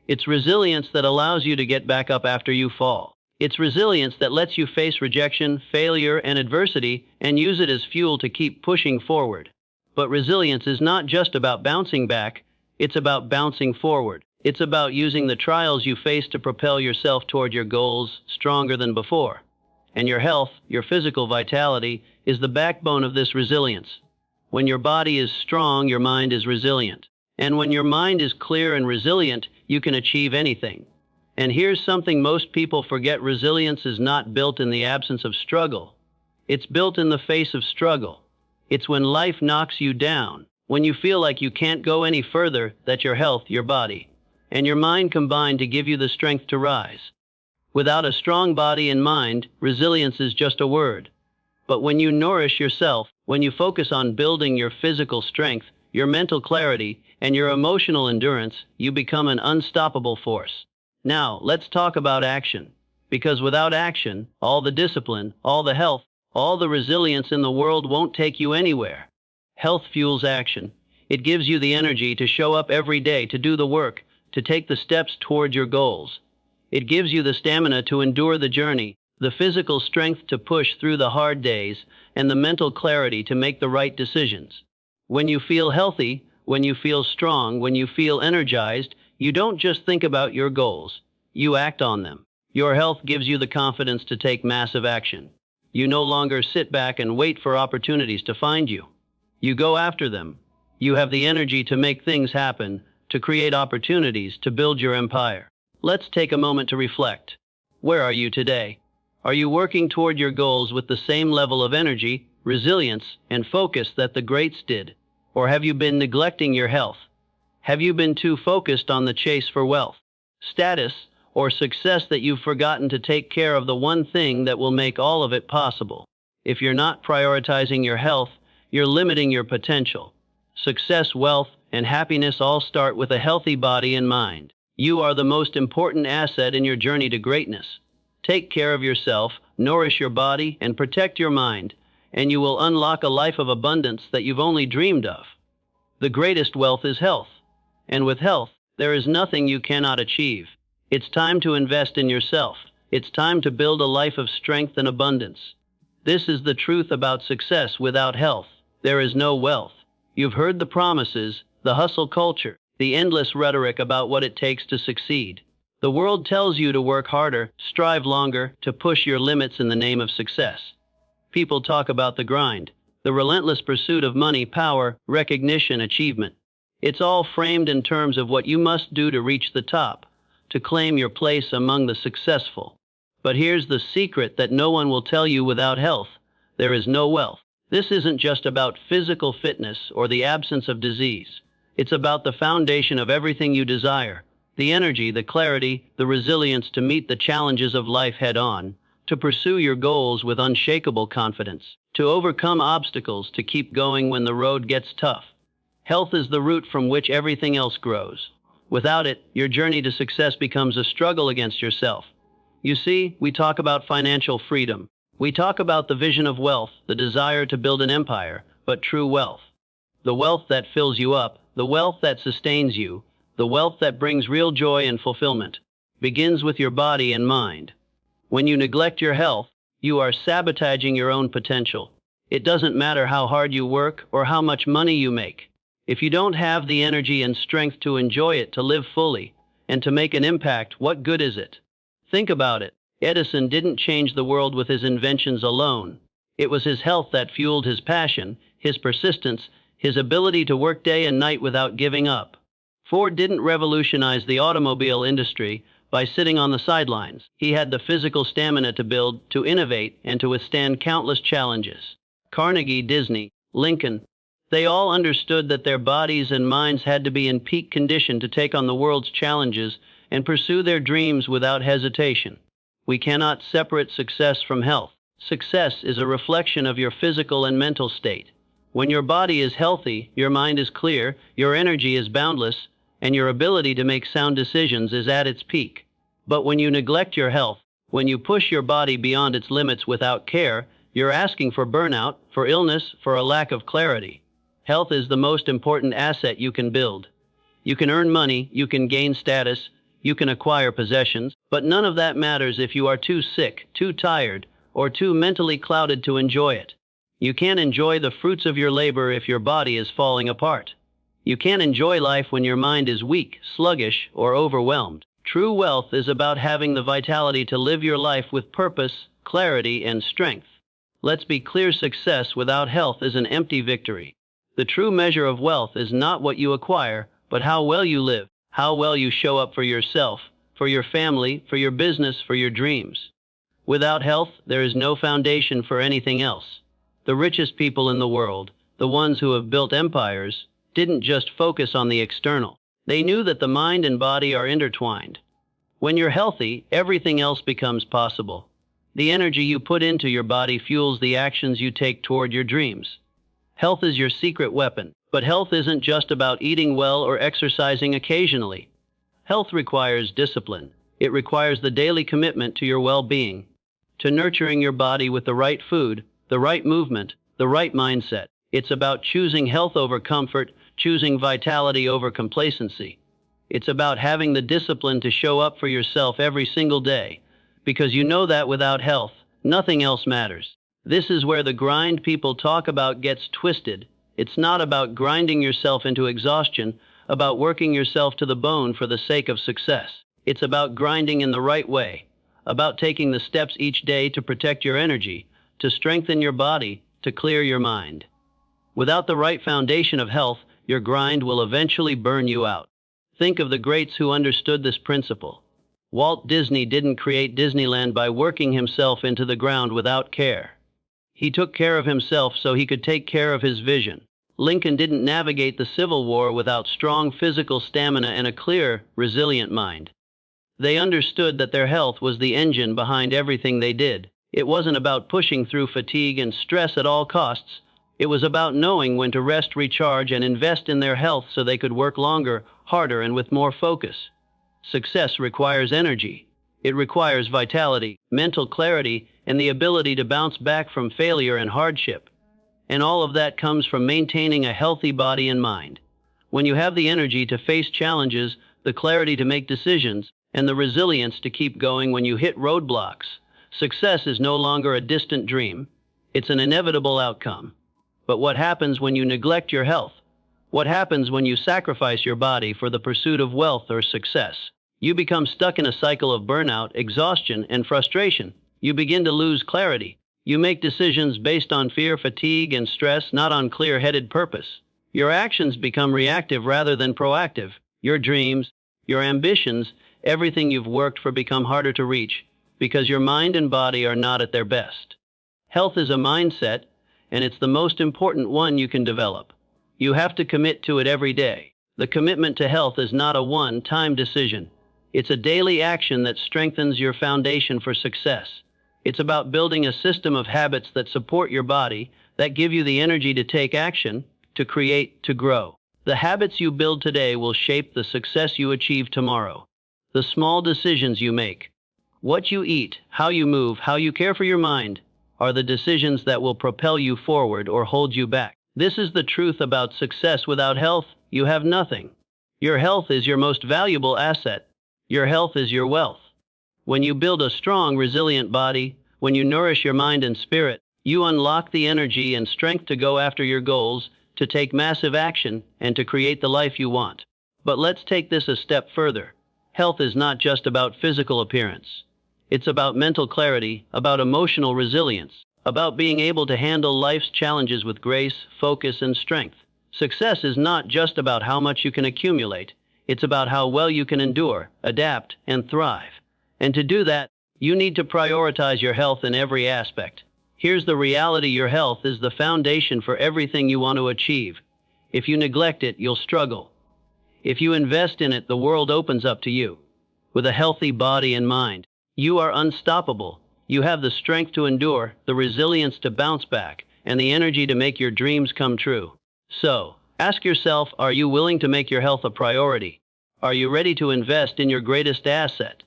S1: It's resilience that allows you to get back up after you fall. It's resilience that lets you face rejection, failure, and adversity and use it as fuel to keep pushing forward. But resilience is not just about bouncing back, it's about bouncing forward. It's about using the trials you face to propel yourself toward your goals stronger than before. And your health, your physical vitality, is the backbone of this resilience. When your body is strong, your mind is resilient. And when your mind is clear and resilient, you can achieve anything. And here's something most people forget: resilience is not built in the absence of struggle. It's built in the face of struggle. It's when life knocks you down, when you feel like you can't go any further, that your health, your body, and your mind combine to give you the strength to rise. Without a strong body and mind, resilience is just a word. But when you nourish yourself, when you focus on building your physical strength, your mental clarity, and your emotional endurance, you become an unstoppable force. Now, let's talk about action. Because without action, all the discipline, all the health, all the resilience in the world won't take you anywhere. Health fuels action. It gives you the energy to show up every day, to do the work, to take the steps toward your goals. It gives you the stamina to endure the journey, the physical strength to push through the hard days, and the mental clarity to make the right decisions. When you feel healthy, when you feel strong, when you feel energized, you don't just think about your goals, you act on them. Your health gives you the confidence to take massive action. You no longer sit back and wait for opportunities to find you. You go after them. You have the energy to make things happen, to create opportunities, to build your empire. Let's take a moment to reflect. Where are you today? Are you working toward your goals with the same level of energy, resilience, and focus that the greats did? Or have you been neglecting your health? Have you been too focused on the chase for wealth, status, or success that you've forgotten to take care of the one thing that will make all of it possible? If you're not prioritizing your health, you're limiting your potential. Success, wealth, and happiness all start with a healthy body and mind. You are the most important asset in your journey to greatness. Take care of yourself, nourish your body, and protect your mind, and you will unlock a life of abundance that you've only dreamed of. The greatest wealth is health. And with health, there is nothing you cannot achieve. It's time to invest in yourself. It's time to build a life of strength and abundance. This is the truth about success. Without health, there is no wealth. You've heard the promises, the hustle culture, the endless rhetoric about what it takes to succeed. The world tells you to work harder, strive longer, to push your limits in the name of success. People talk about the grind, the relentless pursuit of money, power, recognition, achievement. It's all framed in terms of what you must do to reach the top, to claim your place among the successful. But here's the secret that no one will tell you: without health, there is no wealth. This isn't just about physical fitness or the absence of disease. It's about the foundation of everything you desire: the energy, the clarity, the resilience to meet the challenges of life head on, to pursue your goals with unshakable confidence, to overcome obstacles, to keep going when the road gets tough. Health is the root from which everything else grows. Without it, your journey to success becomes a struggle against yourself. You see, we talk about financial freedom. We talk about the vision of wealth, the desire to build an empire, but true wealth, the wealth that fills you up, the wealth that sustains you, the wealth that brings real joy and fulfillment, begins with your body and mind. When you neglect your health, you are sabotaging your own potential. It doesn't matter how hard you work or how much money you make. If you don't have the energy and strength to enjoy it, to live fully, and to make an impact, what good is it? Think about it. Edison didn't change the world with his inventions alone. It was his health that fueled his passion, his persistence, his ability to work day and night without giving up. Ford didn't revolutionize the automobile industry by sitting on the sidelines. He had the physical stamina to build, to innovate, and to withstand countless challenges. Carnegie, Disney, Lincoln, they all understood that their bodies and minds had to be in peak condition to take on the world's challenges and pursue their dreams without hesitation. We cannot separate success from health. Success is a reflection of your physical and mental state. When your body is healthy, your mind is clear, your energy is boundless, and your ability to make sound decisions is at its peak. But when you neglect your health, when you push your body beyond its limits without care, you're asking for burnout, for illness, for a lack of clarity. Health is the most important asset you can build. You can earn money, you can gain status, you can acquire possessions, but none of that matters if you are too sick, too tired, or too mentally clouded to enjoy it. You can't enjoy the fruits of your labor if your body is falling apart. You can't enjoy life when your mind is weak, sluggish, or overwhelmed. True wealth is about having the vitality to live your life with purpose, clarity, and strength. Let's be clear, success without health is an empty victory. The true measure of wealth is not what you acquire, but how well you live, how well you show up for yourself, for your family, for your business, for your dreams. Without health, there is no foundation for anything else. The richest people in the world, the ones who have built empires, didn't just focus on the external. They knew that the mind and body are intertwined. When you're healthy, everything else becomes possible. The energy you put into your body fuels the actions you take toward your dreams. Health is your secret weapon, but health isn't just about eating well or exercising occasionally. Health requires discipline. It requires the daily commitment to your well-being, to nurturing your body with the right food, the right movement, the right mindset. It's about choosing health over comfort, choosing vitality over complacency. It's about having the discipline to show up for yourself every single day, because you know that without health, nothing else matters. This is where the grind people talk about gets twisted. It's not about grinding yourself into exhaustion, about working yourself to the bone for the sake of success. It's about grinding in the right way, about taking the steps each day to protect your energy, to strengthen your body, to clear your mind. Without the right foundation of health, your grind will eventually burn you out. Think of the greats who understood this principle. Walt Disney didn't create Disneyland by working himself into the ground without care. He took care of himself so he could take care of his vision. Lincoln didn't navigate the Civil War without strong physical stamina and a clear, resilient mind. They understood that their health was the engine behind everything they did. It wasn't about pushing through fatigue and stress at all costs. It was about knowing when to rest, recharge, and invest in their health so they could work longer, harder, and with more focus. Success requires energy. It requires vitality, mental clarity, and the ability to bounce back from failure and hardship. And all of that comes from maintaining a healthy body and mind. When you have the energy to face challenges, the clarity to make decisions, and the resilience to keep going when you hit roadblocks, success is no longer a distant dream. It's an inevitable outcome. But what happens when you neglect your health? What happens when you sacrifice your body for the pursuit of wealth or success? You become stuck in a cycle of burnout, exhaustion, and frustration. You begin to lose clarity. You make decisions based on fear, fatigue, and stress, not on clear-headed purpose. Your actions become reactive rather than proactive. Your dreams, your ambitions, everything you've worked for become harder to reach because your mind and body are not at their best. Health is a mindset, and it's the most important one you can develop. You have to commit to it every day. The commitment to health is not a one-time decision. It's a daily action that strengthens your foundation for success. It's about building a system of habits that support your body, that give you the energy to take action, to create, to grow. The habits you build today will shape the success you achieve tomorrow. The small decisions you make, what you eat, how you move, how you care for your mind, are the decisions that will propel you forward or hold you back. This is the truth about success. Without health, you have nothing. Your health is your most valuable asset. Your health is your wealth. When you build a strong, resilient body, when you nourish your mind and spirit, you unlock the energy and strength to go after your goals, to take massive action, and to create the life you want. But let's take this a step further. Health is not just about physical appearance. It's about mental clarity, about emotional resilience, about being able to handle life's challenges with grace, focus, and strength. Success is not just about how much you can accumulate. It's about how well you can endure, adapt, and thrive. And to do that, you need to prioritize your health in every aspect. Here's the reality: your health is the foundation for everything you want to achieve. If you neglect it, you'll struggle. If you invest in it, the world opens up to you. With a healthy body and mind, you are unstoppable. You have the strength to endure, the resilience to bounce back, and the energy to make your dreams come true. So, ask yourself, are you willing to make your health a priority? Are you ready to invest in your greatest asset?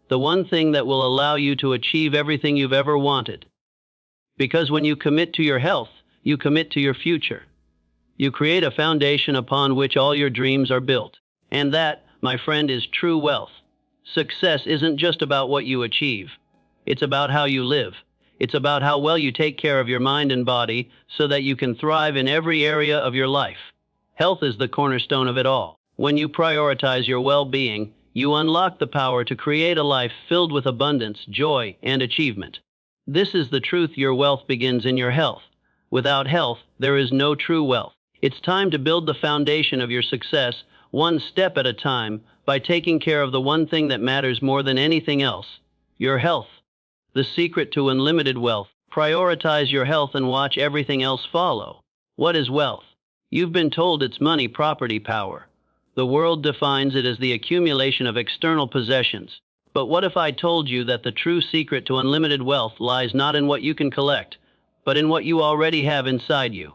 S1: The one thing that will allow you to achieve everything you've ever wanted. Because when you commit to your health, you commit to your future. You create a foundation upon which all your dreams are built. And that, my friend, is true wealth. Success isn't just about what you achieve. It's about how you live. It's about how well you take care of your mind and body so that you can thrive in every area of your life. Health is the cornerstone of it all. When you prioritize your well-being, you unlock the power to create a life filled with abundance, joy, and achievement. This is the truth. Your wealth begins in your health. Without health, there is no true wealth. It's time to build the foundation of your success, one step at a time, by taking care of the one thing that matters more than anything else: your health. The secret to unlimited wealth: prioritize your health and watch everything else follow. What is wealth? You've been told it's money, property, power. The world defines it as the accumulation of external possessions. But what if I told you that the true secret to unlimited wealth lies not in what you can collect, but in what you already have inside you?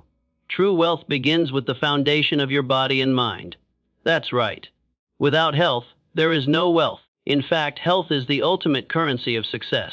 S1: True wealth begins with the foundation of your body and mind. That's right. Without health, there is no wealth. In fact, health is the ultimate currency of success.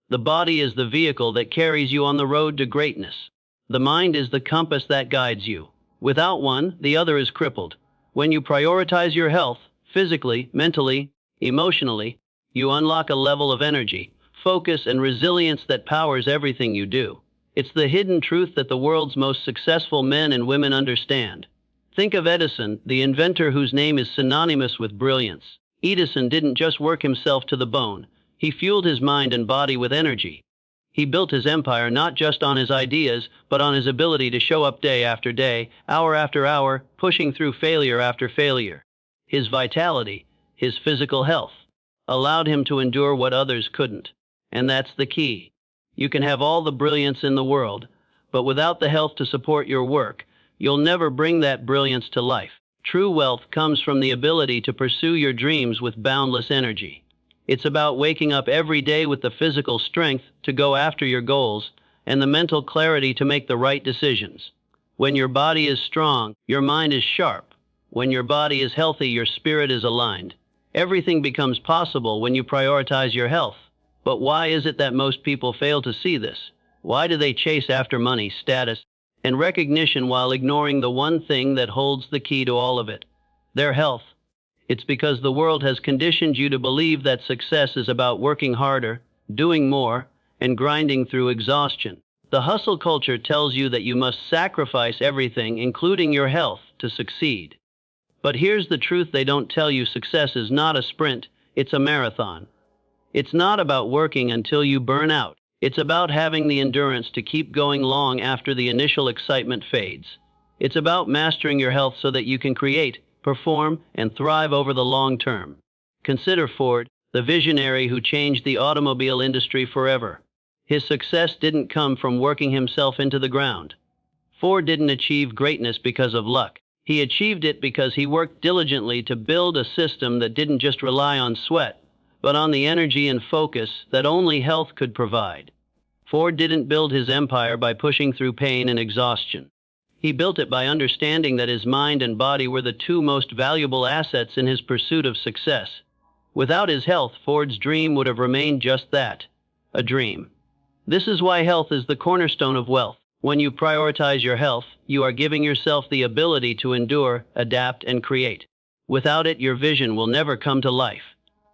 S1: The body is the vehicle that carries you on the road to greatness. The mind is the compass that guides you. Without one, the other is crippled. When you prioritize your health, physically, mentally, emotionally, you unlock a level of energy, focus, and resilience that powers everything you do. It's the hidden truth that the world's most successful men and women understand. Think of Edison, the inventor whose name is synonymous with brilliance. Edison didn't just work himself to the bone. He fueled his mind and body with energy. He built his empire not just on his ideas, but on his ability to show up day after day, hour after hour, pushing through failure after failure. His vitality, his physical health, allowed him to endure what others couldn't. And that's the key. You can have all the brilliance in the world, but without the health to support your work, you'll never bring that brilliance to life. True wealth comes from the ability to pursue your dreams with boundless energy. It's about waking up every day with the physical strength to go after your goals and the mental clarity to make the right decisions. When your body is strong, your mind is sharp. When your body is healthy, your spirit is aligned. Everything becomes possible when you prioritize your health. But why is it that most people fail to see this? Why do they chase after money, status, and recognition while ignoring the one thing that holds the key to all of it: their health? It's because the world has conditioned you to believe that success is about working harder, doing more, and grinding through exhaustion. The hustle culture tells you that you must sacrifice everything, including your health, to succeed. But here's the truth they don't tell you: success is not a sprint, it's a marathon. It's not about working until you burn out. It's about having the endurance to keep going long after the initial excitement fades. It's about mastering your health so that you can create, perform, and thrive over the long term. Consider Ford, the visionary who changed the automobile industry forever. His success didn't come from working himself into the ground. Ford didn't achieve greatness because of luck. He achieved it because he worked diligently to build a system that didn't just rely on sweat, but on the energy and focus that only health could provide. Ford didn't build his empire by pushing through pain and exhaustion. He built it by understanding that his mind and body were the two most valuable assets in his pursuit of success. Without his health, Ford's dream would have remained just that, a dream. This is why health is the cornerstone of wealth. When you prioritize your health, you are giving yourself the ability to endure, adapt, and create. Without it, your vision will never come to life.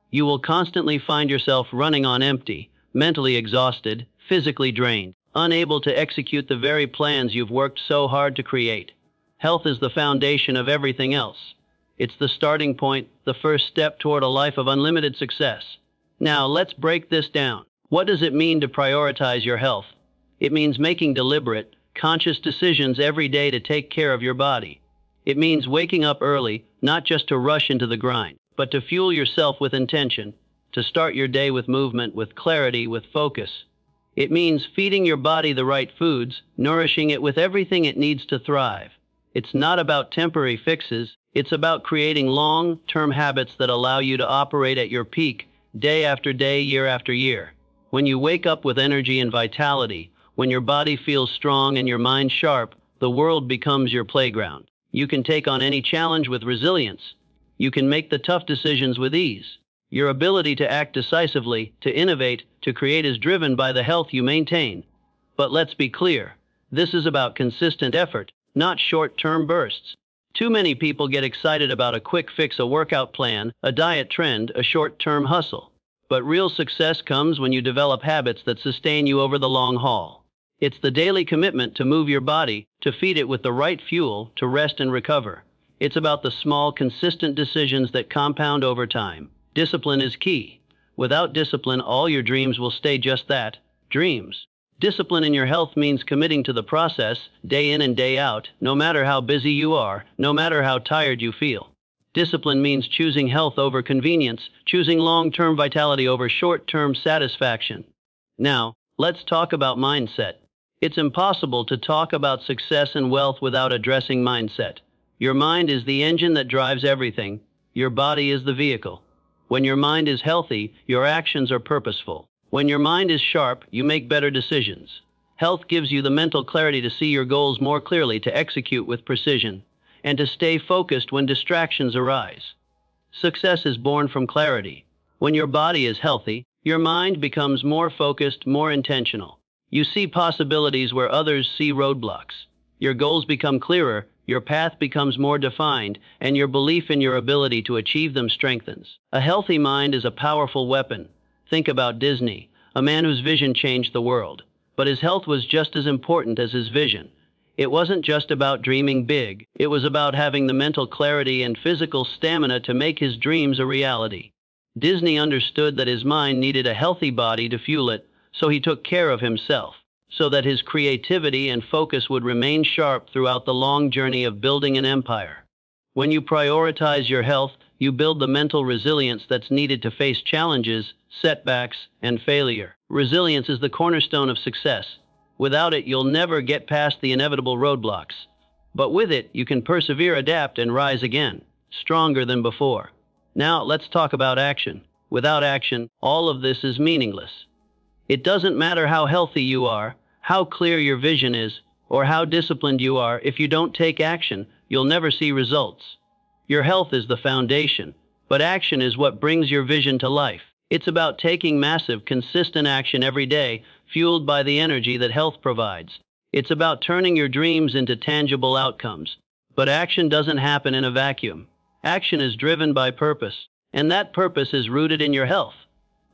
S1: You will constantly find yourself running on empty, mentally exhausted, physically drained, unable to execute the very plans you've worked so hard to create. Health is the foundation of everything else. It's the starting point, the first step toward a life of unlimited success. Now, let's break this down. What does it mean to prioritize your health? It means making deliberate, conscious decisions every day to take care of your body. It means waking up early, not just to rush into the grind, but to fuel yourself with intention, to start your day with movement, with clarity, with focus. It means feeding your body the right foods, nourishing it with everything it needs to thrive. It's not about temporary fixes. It's about creating long-term habits that allow you to operate at your peak, day after day, year after year. When you wake up with energy and vitality, when your body feels strong and your mind sharp, the world becomes your playground. You can take on any challenge with resilience. You can make the tough decisions with ease. Your ability to act decisively, to innovate, to create is driven by the health you maintain. But let's be clear, this is about consistent effort, not short-term bursts. Too many people get excited about a quick fix, a workout plan, a diet trend, a short-term hustle. But real success comes when you develop habits that sustain you over the long haul. It's the daily commitment to move your body, to feed it with the right fuel, to rest and recover. It's about the small, consistent decisions that compound over time. Discipline is key. Without discipline, all your dreams will stay just that, dreams. Discipline in your health means committing to the process, day in and day out, no matter how busy you are, no matter how tired you feel. Discipline means choosing health over convenience, choosing long-term vitality over short-term satisfaction. Now, let's talk about mindset. It's impossible to talk about success and wealth without addressing mindset. Your mind is the engine that drives everything. Your body is the vehicle. When your mind is healthy, your actions are purposeful. When your mind is sharp, you make better decisions. Health gives you the mental clarity to see your goals more clearly, to execute with precision, and to stay focused when distractions arise. Success is born from clarity. When your body is healthy, your mind becomes more focused, more intentional. You see possibilities where others see roadblocks. Your goals become clearer, your path becomes more defined, and your belief in your ability to achieve them strengthens. A healthy mind is a powerful weapon. Think about Disney, a man whose vision changed the world. But his health was just as important as his vision. It wasn't just about dreaming big, it was about having the mental clarity and physical stamina to make his dreams a reality. Disney understood that his mind needed a healthy body to fuel it, so he took care of himself, so that his creativity and focus would remain sharp throughout the long journey of building an empire. When you prioritize your health, you build the mental resilience that's needed to face challenges, setbacks, and failure. Resilience is the cornerstone of success. Without it, you'll never get past the inevitable roadblocks. But with it, you can persevere, adapt, and rise again, stronger than before. Now, let's talk about action. Without action, all of this is meaningless. It doesn't matter how healthy you are, how clear your vision is, or how disciplined you are. If you don't take action, you'll never see results. Your health is the foundation, but action is what brings your vision to life. It's about taking massive, consistent action every day, fueled by the energy that health provides. It's about turning your dreams into tangible outcomes. But action doesn't happen in a vacuum. Action is driven by purpose, and that purpose is rooted in your health.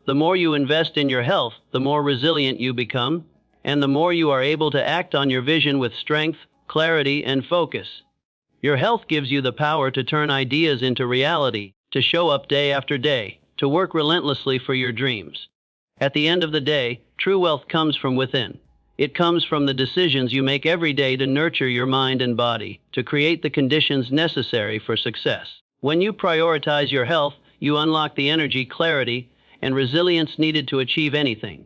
S1: The more you invest in your health, the more resilient you become, and the more you are able to act on your vision with strength, clarity, and focus. Your health gives you the power to turn ideas into reality, to show up day after day, to work relentlessly for your dreams. At the end of the day, true wealth comes from within. It comes from the decisions you make every day to nurture your mind and body, to create the conditions necessary for success. When you prioritize your health, you unlock the energy, clarity, and resilience needed to achieve anything.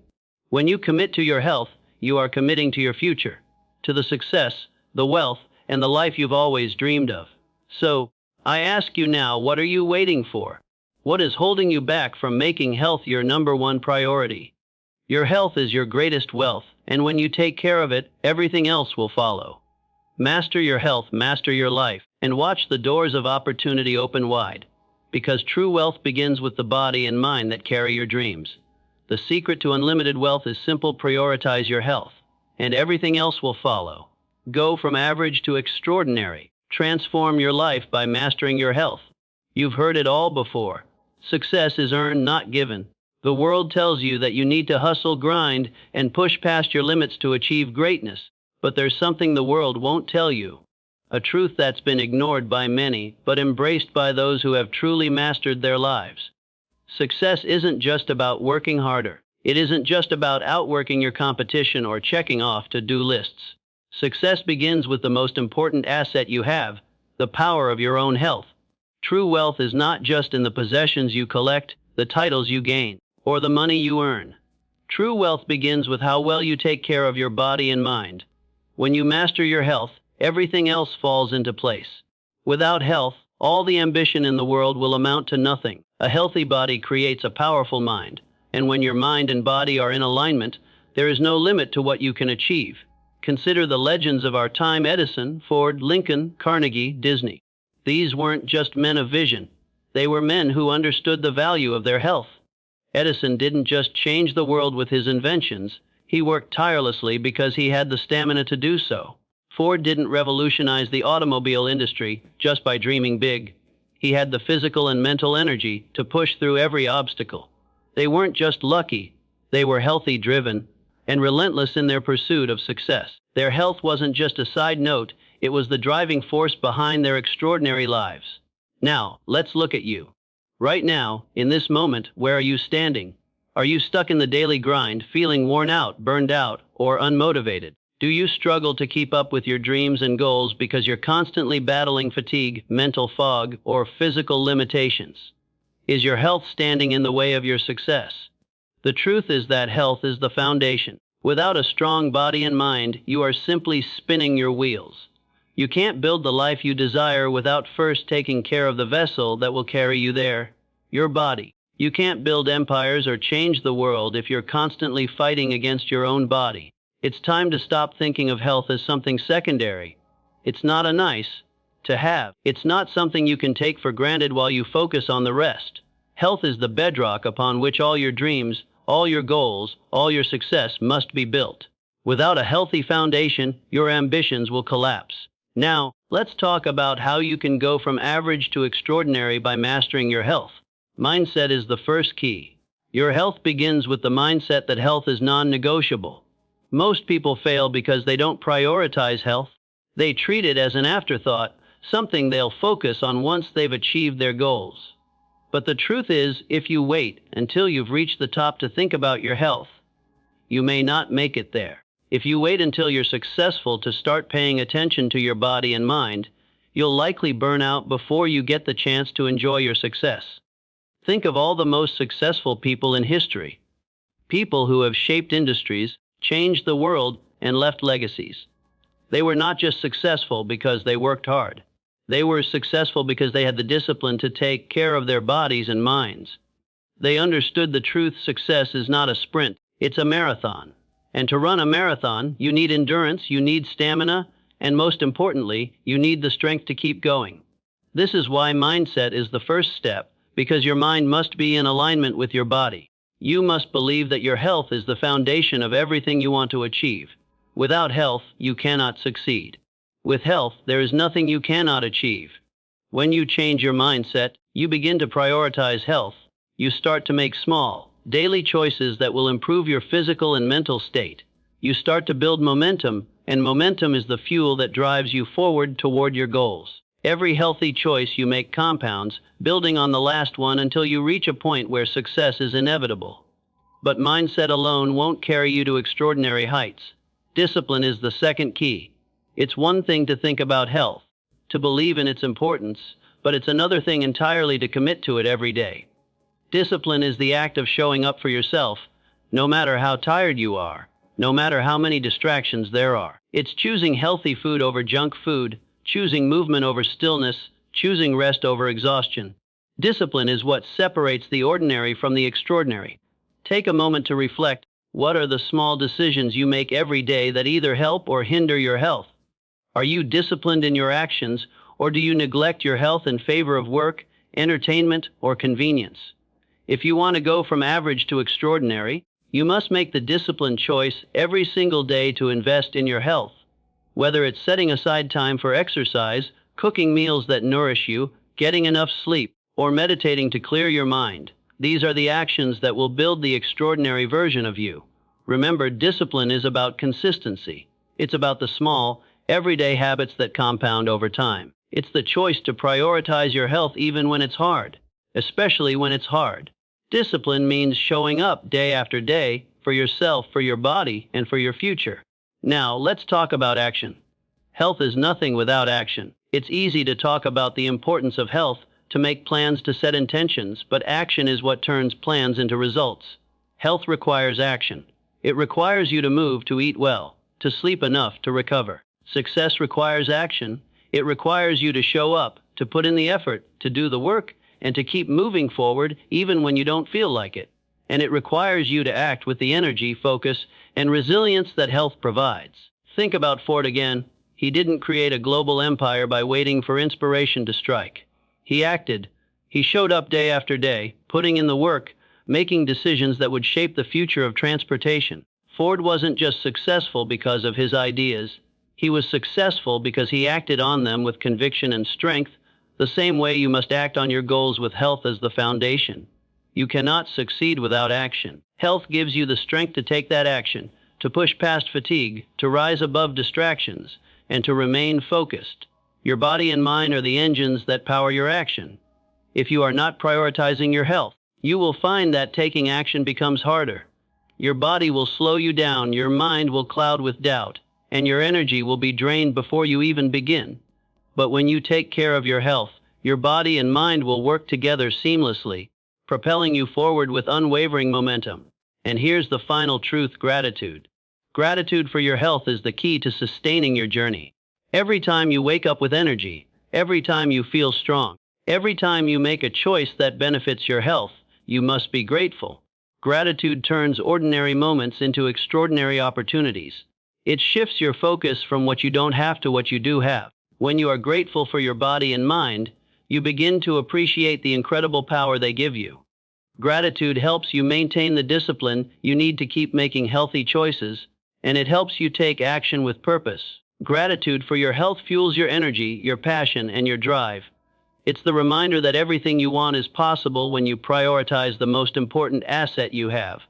S1: When you commit to your health, you are committing to your future, to the success, the wealth, and the life you've always dreamed of. So, I ask you now, what are you waiting for? What is holding you back from making health your number one priority? Your health is your greatest wealth, and when you take care of it, everything else will follow. Master your health, master your life, and watch the doors of opportunity open wide. Because true wealth begins with the body and mind that carry your dreams. The secret to unlimited wealth is simple: prioritize your health, and everything else will follow. Go from average to extraordinary. Transform your life by mastering your health. You've heard it all before. Success is earned, not given. The world tells you that you need to hustle, grind, and push past your limits to achieve greatness. But there's something the world won't tell you. A truth that's been ignored by many, but embraced by those who have truly mastered their lives. Success isn't just about working harder. It isn't just about outworking your competition or checking off to-do lists. Success begins with the most important asset you have, the power of your own health. True wealth is not just in the possessions you collect, the titles you gain, or the money you earn. True wealth begins with how well you take care of your body and mind. When you master your health, everything else falls into place. Without health, all the ambition in the world will amount to nothing. A healthy body creates a powerful mind, and when your mind and body are in alignment, there is no limit to what you can achieve. Consider the legends of our time: Edison, Ford, Lincoln, Carnegie, Disney. These weren't just men of vision. They were men who understood the value of their health. Edison didn't just change the world with his inventions. He worked tirelessly because he had the stamina to do so. Ford didn't revolutionize the automobile industry just by dreaming big. He had the physical and mental energy to push through every obstacle. They weren't just lucky, they were healthy, driven, and relentless in their pursuit of success. Their health wasn't just a side note, it was the driving force behind their extraordinary lives. Now, let's look at you. Right now, in this moment, where are you standing? Are you stuck in the daily grind, feeling worn out, burned out, or unmotivated? Do you struggle to keep up with your dreams and goals because you're constantly battling fatigue, mental fog, or physical limitations? Is your health standing in the way of your success? The truth is that health is the foundation. Without a strong body and mind, you are simply spinning your wheels. You can't build the life you desire without first taking care of the vessel that will carry you there, your body. You can't build empires or change the world if you're constantly fighting against your own body. It's time to stop thinking of health as something secondary. It's not a nice to have. It's not something you can take for granted while you focus on the rest. Health is the bedrock upon which all your dreams, all your goals, all your success must be built. Without a healthy foundation, your ambitions will collapse. Now, let's talk about how you can go from average to extraordinary by mastering your health. Mindset is the first key. Your health begins with the mindset that health is non-negotiable. Most people fail because they don't prioritize health. They treat it as an afterthought, something they'll focus on once they've achieved their goals. But the truth is, if you wait until you've reached the top to think about your health, you may not make it there. If you wait until you're successful to start paying attention to your body and mind, you'll likely burn out before you get the chance to enjoy your success. Think of all the most successful people in history. People who have shaped industries, changed the world, and left legacies. They were not just successful because they worked hard. They were successful because they had the discipline to take care of their bodies and minds. They understood the truth: success is not a sprint, it's a marathon. And to run a marathon, you need endurance, you need stamina, and most importantly, you need the strength to keep going. This is why mindset is the first step, because your mind must be in alignment with your body. You must believe that your health is the foundation of everything you want to achieve. Without health, you cannot succeed. With health, there is nothing you cannot achieve. When you change your mindset, you begin to prioritize health. You start to make small, daily choices that will improve your physical and mental state. You start to build momentum, and momentum is the fuel that drives you forward toward your goals. Every healthy choice you make compounds, building on the last one until you reach a point where success is inevitable. But mindset alone won't carry you to extraordinary heights. Discipline is the second key. It's one thing to think about health, to believe in its importance, but it's another thing entirely to commit to it every day. Discipline is the act of showing up for yourself, no matter how tired you are, no matter how many distractions there are. It's choosing healthy food over junk food, choosing movement over stillness, choosing rest over exhaustion. Discipline is what separates the ordinary from the extraordinary. Take a moment to reflect. What are the small decisions you make every day that either help or hinder your health? Are you disciplined in your actions, or do you neglect your health in favor of work, entertainment, or convenience? If you want to go from average to extraordinary, you must make the disciplined choice every single day to invest in your health. Whether it's setting aside time for exercise, cooking meals that nourish you, getting enough sleep, or meditating to clear your mind, these are the actions that will build the extraordinary version of you. Remember, discipline is about consistency. It's about the small, everyday habits that compound over time. It's the choice to prioritize your health even when it's hard, especially when it's hard. Discipline means showing up day after day for yourself, for your body, and for your future. Now, let's talk about action. Health is nothing without action. It's easy to talk about the importance of health, to make plans, to set intentions, but action is what turns plans into results. Health requires action. It requires you to move, to eat well, to sleep enough, to recover. Success requires action. It requires you to show up, to put in the effort, to do the work, and to keep moving forward even when you don't feel like it. And it requires you to act with the energy, focus, and resilience that health provides. Think about Ford again. He didn't create a global empire by waiting for inspiration to strike. He acted. He showed up day after day, putting in the work, making decisions that would shape the future of transportation. Ford wasn't just successful because of his ideas. He was successful because he acted on them with conviction and strength, the same way you must act on your goals with health as the foundation. You cannot succeed without action. Health gives you the strength to take that action, to push past fatigue, to rise above distractions, and to remain focused. Your body and mind are the engines that power your action. If you are not prioritizing your health, you will find that taking action becomes harder. Your body will slow you down, your mind will cloud with doubt, and your energy will be drained before you even begin. But when you take care of your health, your body and mind will work together seamlessly, propelling you forward with unwavering momentum. And here's the final truth: gratitude. Gratitude for your health is the key to sustaining your journey. Every time you wake up with energy, every time you feel strong, every time you make a choice that benefits your health, you must be grateful. Gratitude turns ordinary moments into extraordinary opportunities. It shifts your focus from what you don't have to what you do have. When you are grateful for your body and mind, you begin to appreciate the incredible power they give you. Gratitude helps you maintain the discipline you need to keep making healthy choices, and it helps you take action with purpose. Gratitude for your health fuels your energy, your passion, and your drive. It's the reminder that everything you want is possible when you prioritize the most important asset you have.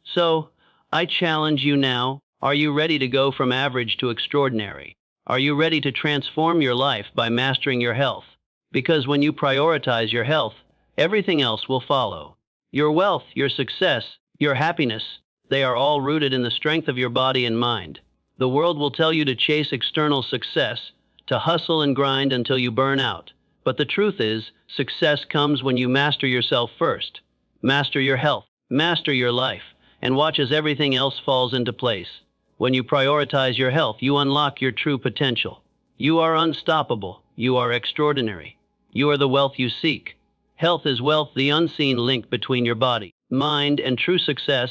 S1: So, I challenge you now: are you ready to go from average to extraordinary? Are you ready to transform your life by mastering your health? Because when you prioritize your health, everything else will follow. Your wealth, your success, your happiness, they are all rooted in the strength of your body and mind. The world will tell you to chase external success, to hustle and grind until you burn out. But the truth is, success comes when you master yourself first. Master your health, master your life, and watch as everything else falls into place. When you prioritize your health, you unlock your true potential. You are unstoppable. You are extraordinary. You are the wealth you seek. Health is wealth, the unseen link between your body, mind, and true success.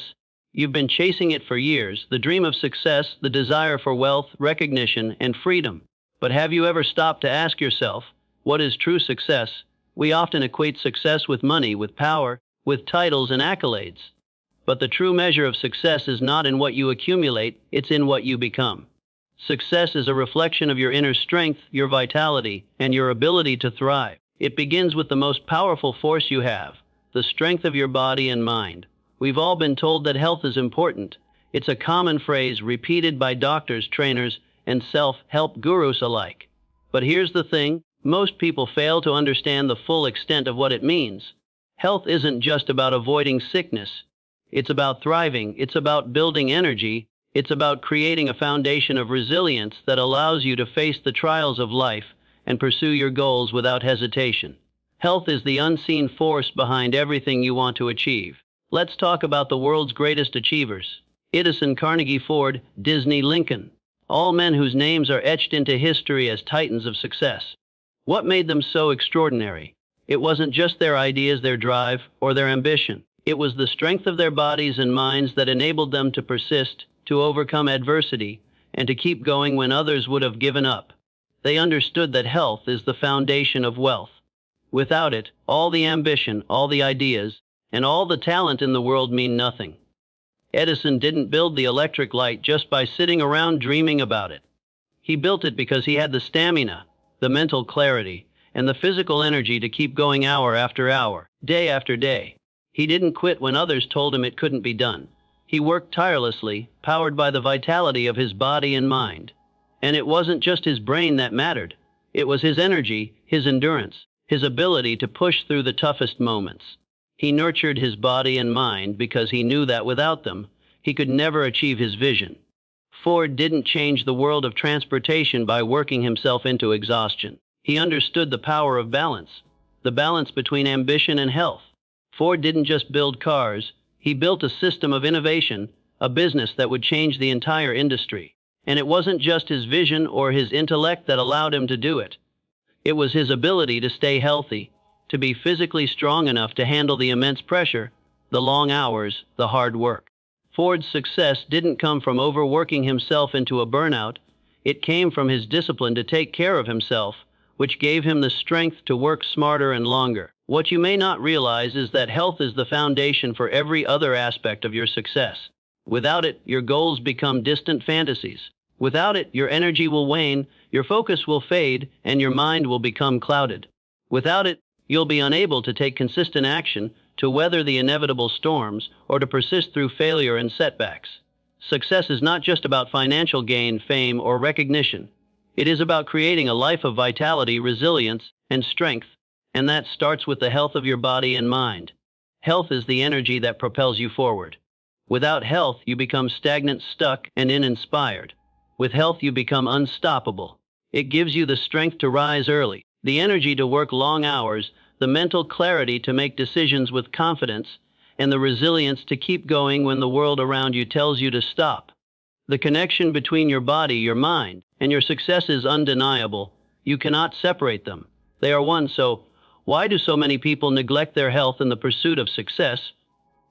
S1: You've been chasing it for years, the dream of success, the desire for wealth, recognition, and freedom. But have you ever stopped to ask yourself, what is true success? We often equate success with money, with power, with titles and accolades. But the true measure of success is not in what you accumulate, it's in what you become. Success is a reflection of your inner strength, your vitality, and your ability to thrive. It begins with the most powerful force you have, the strength of your body and mind. We've all been told that health is important. It's a common phrase repeated by doctors, trainers, and self-help gurus alike. But here's the thing: most people fail to understand the full extent of what it means. Health isn't just about avoiding sickness. It's about thriving. It's about building energy. It's about creating a foundation of resilience that allows you to face the trials of life and pursue your goals without hesitation. Health is the unseen force behind everything you want to achieve. Let's talk about the world's greatest achievers. Edison, Carnegie, Ford, Disney, Lincoln. All men whose names are etched into history as titans of success. What made them so extraordinary? It wasn't just their ideas, their drive, or their ambition. It was the strength of their bodies and minds that enabled them to persist, to overcome adversity, and to keep going when others would have given up. They understood that health is the foundation of wealth. Without it, all the ambition, all the ideas, and all the talent in the world mean nothing. Edison didn't build the electric light just by sitting around dreaming about it. He built it because he had the stamina, the mental clarity, and the physical energy to keep going hour after hour, day after day. He didn't quit when others told him it couldn't be done. He worked tirelessly, powered by the vitality of his body and mind. And it wasn't just his brain that mattered. It was his energy, his endurance, his ability to push through the toughest moments. He nurtured his body and mind because he knew that without them, he could never achieve his vision. Ford didn't change the world of transportation by working himself into exhaustion. He understood the power of balance, the balance between ambition and health. Ford didn't just build cars, he built a system of innovation, a business that would change the entire industry. And it wasn't just his vision or his intellect that allowed him to do it. It was his ability to stay healthy, to be physically strong enough to handle the immense pressure, the long hours, the hard work. Ford's success didn't come from overworking himself into a burnout. It came from his discipline to take care of himself, which gave him the strength to work smarter and longer. What you may not realize is that health is the foundation for every other aspect of your success. Without it, your goals become distant fantasies. Without it, your energy will wane, your focus will fade, and your mind will become clouded. Without it, you'll be unable to take consistent action, to weather the inevitable storms, or to persist through failure and setbacks. Success is not just about financial gain, fame, or recognition. It is about creating a life of vitality, resilience, and strength, and that starts with the health of your body and mind. Health is the energy that propels you forward. Without health, you become stagnant, stuck, and uninspired. With health, you become unstoppable. It gives you the strength to rise early, the energy to work long hours, the mental clarity to make decisions with confidence, and the resilience to keep going when the world around you tells you to stop. The connection between your body, your mind, and your success is undeniable. You cannot separate them. They are one. So, why do so many people neglect their health in the pursuit of success?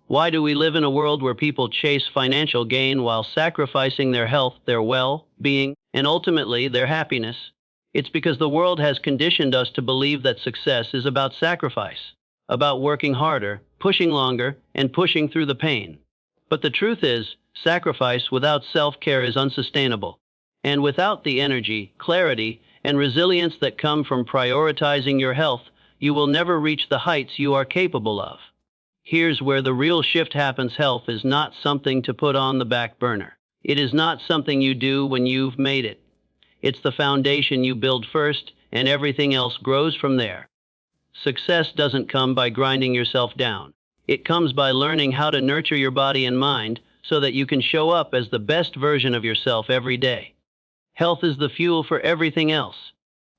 S1: Why do we live in a world where people chase financial gain while sacrificing their health, their well-being, and ultimately their happiness? It's because the world has conditioned us to believe that success is about sacrifice, about working harder, pushing longer, and pushing through the pain. But the truth is, sacrifice without self-care is unsustainable. And without the energy, clarity, and resilience that come from prioritizing your health, you will never reach the heights you are capable of. Here's where the real shift happens. Health is not something to put on the back burner. It is not something you do when you've made it. It's the foundation you build first, and everything else grows from there. Success doesn't come by grinding yourself down. It comes by learning how to nurture your body and mind so that you can show up as the best version of yourself every day. Health is the fuel for everything else.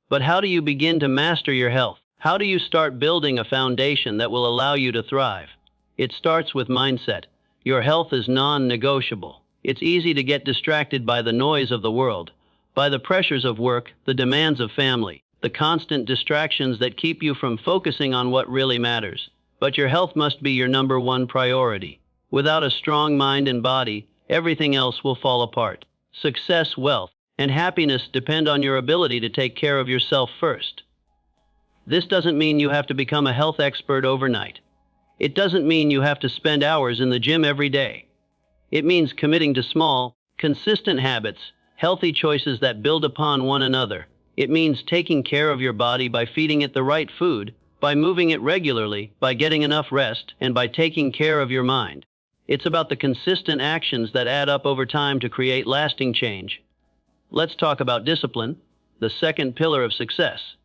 S1: But how do you begin to master your health? How do you start building a foundation that will allow you to thrive? It starts with mindset. Your health is non-negotiable. It's easy to get distracted by the noise of the world, by the pressures of work, the demands of family, the constant distractions that keep you from focusing on what really matters. But your health must be your number one priority. Without a strong mind and body, everything else will fall apart. Success, wealth, and happiness depend on your ability to take care of yourself first. This doesn't mean you have to become a health expert overnight. It doesn't mean you have to spend hours in the gym every day. It means committing to small, consistent habits, healthy choices that build upon one another. It means taking care of your body by feeding it the right food, by moving it regularly, by getting enough rest, and by taking care of your mind. It's about the consistent actions that add up over time to create lasting change. Let's talk about discipline, the second pillar of success.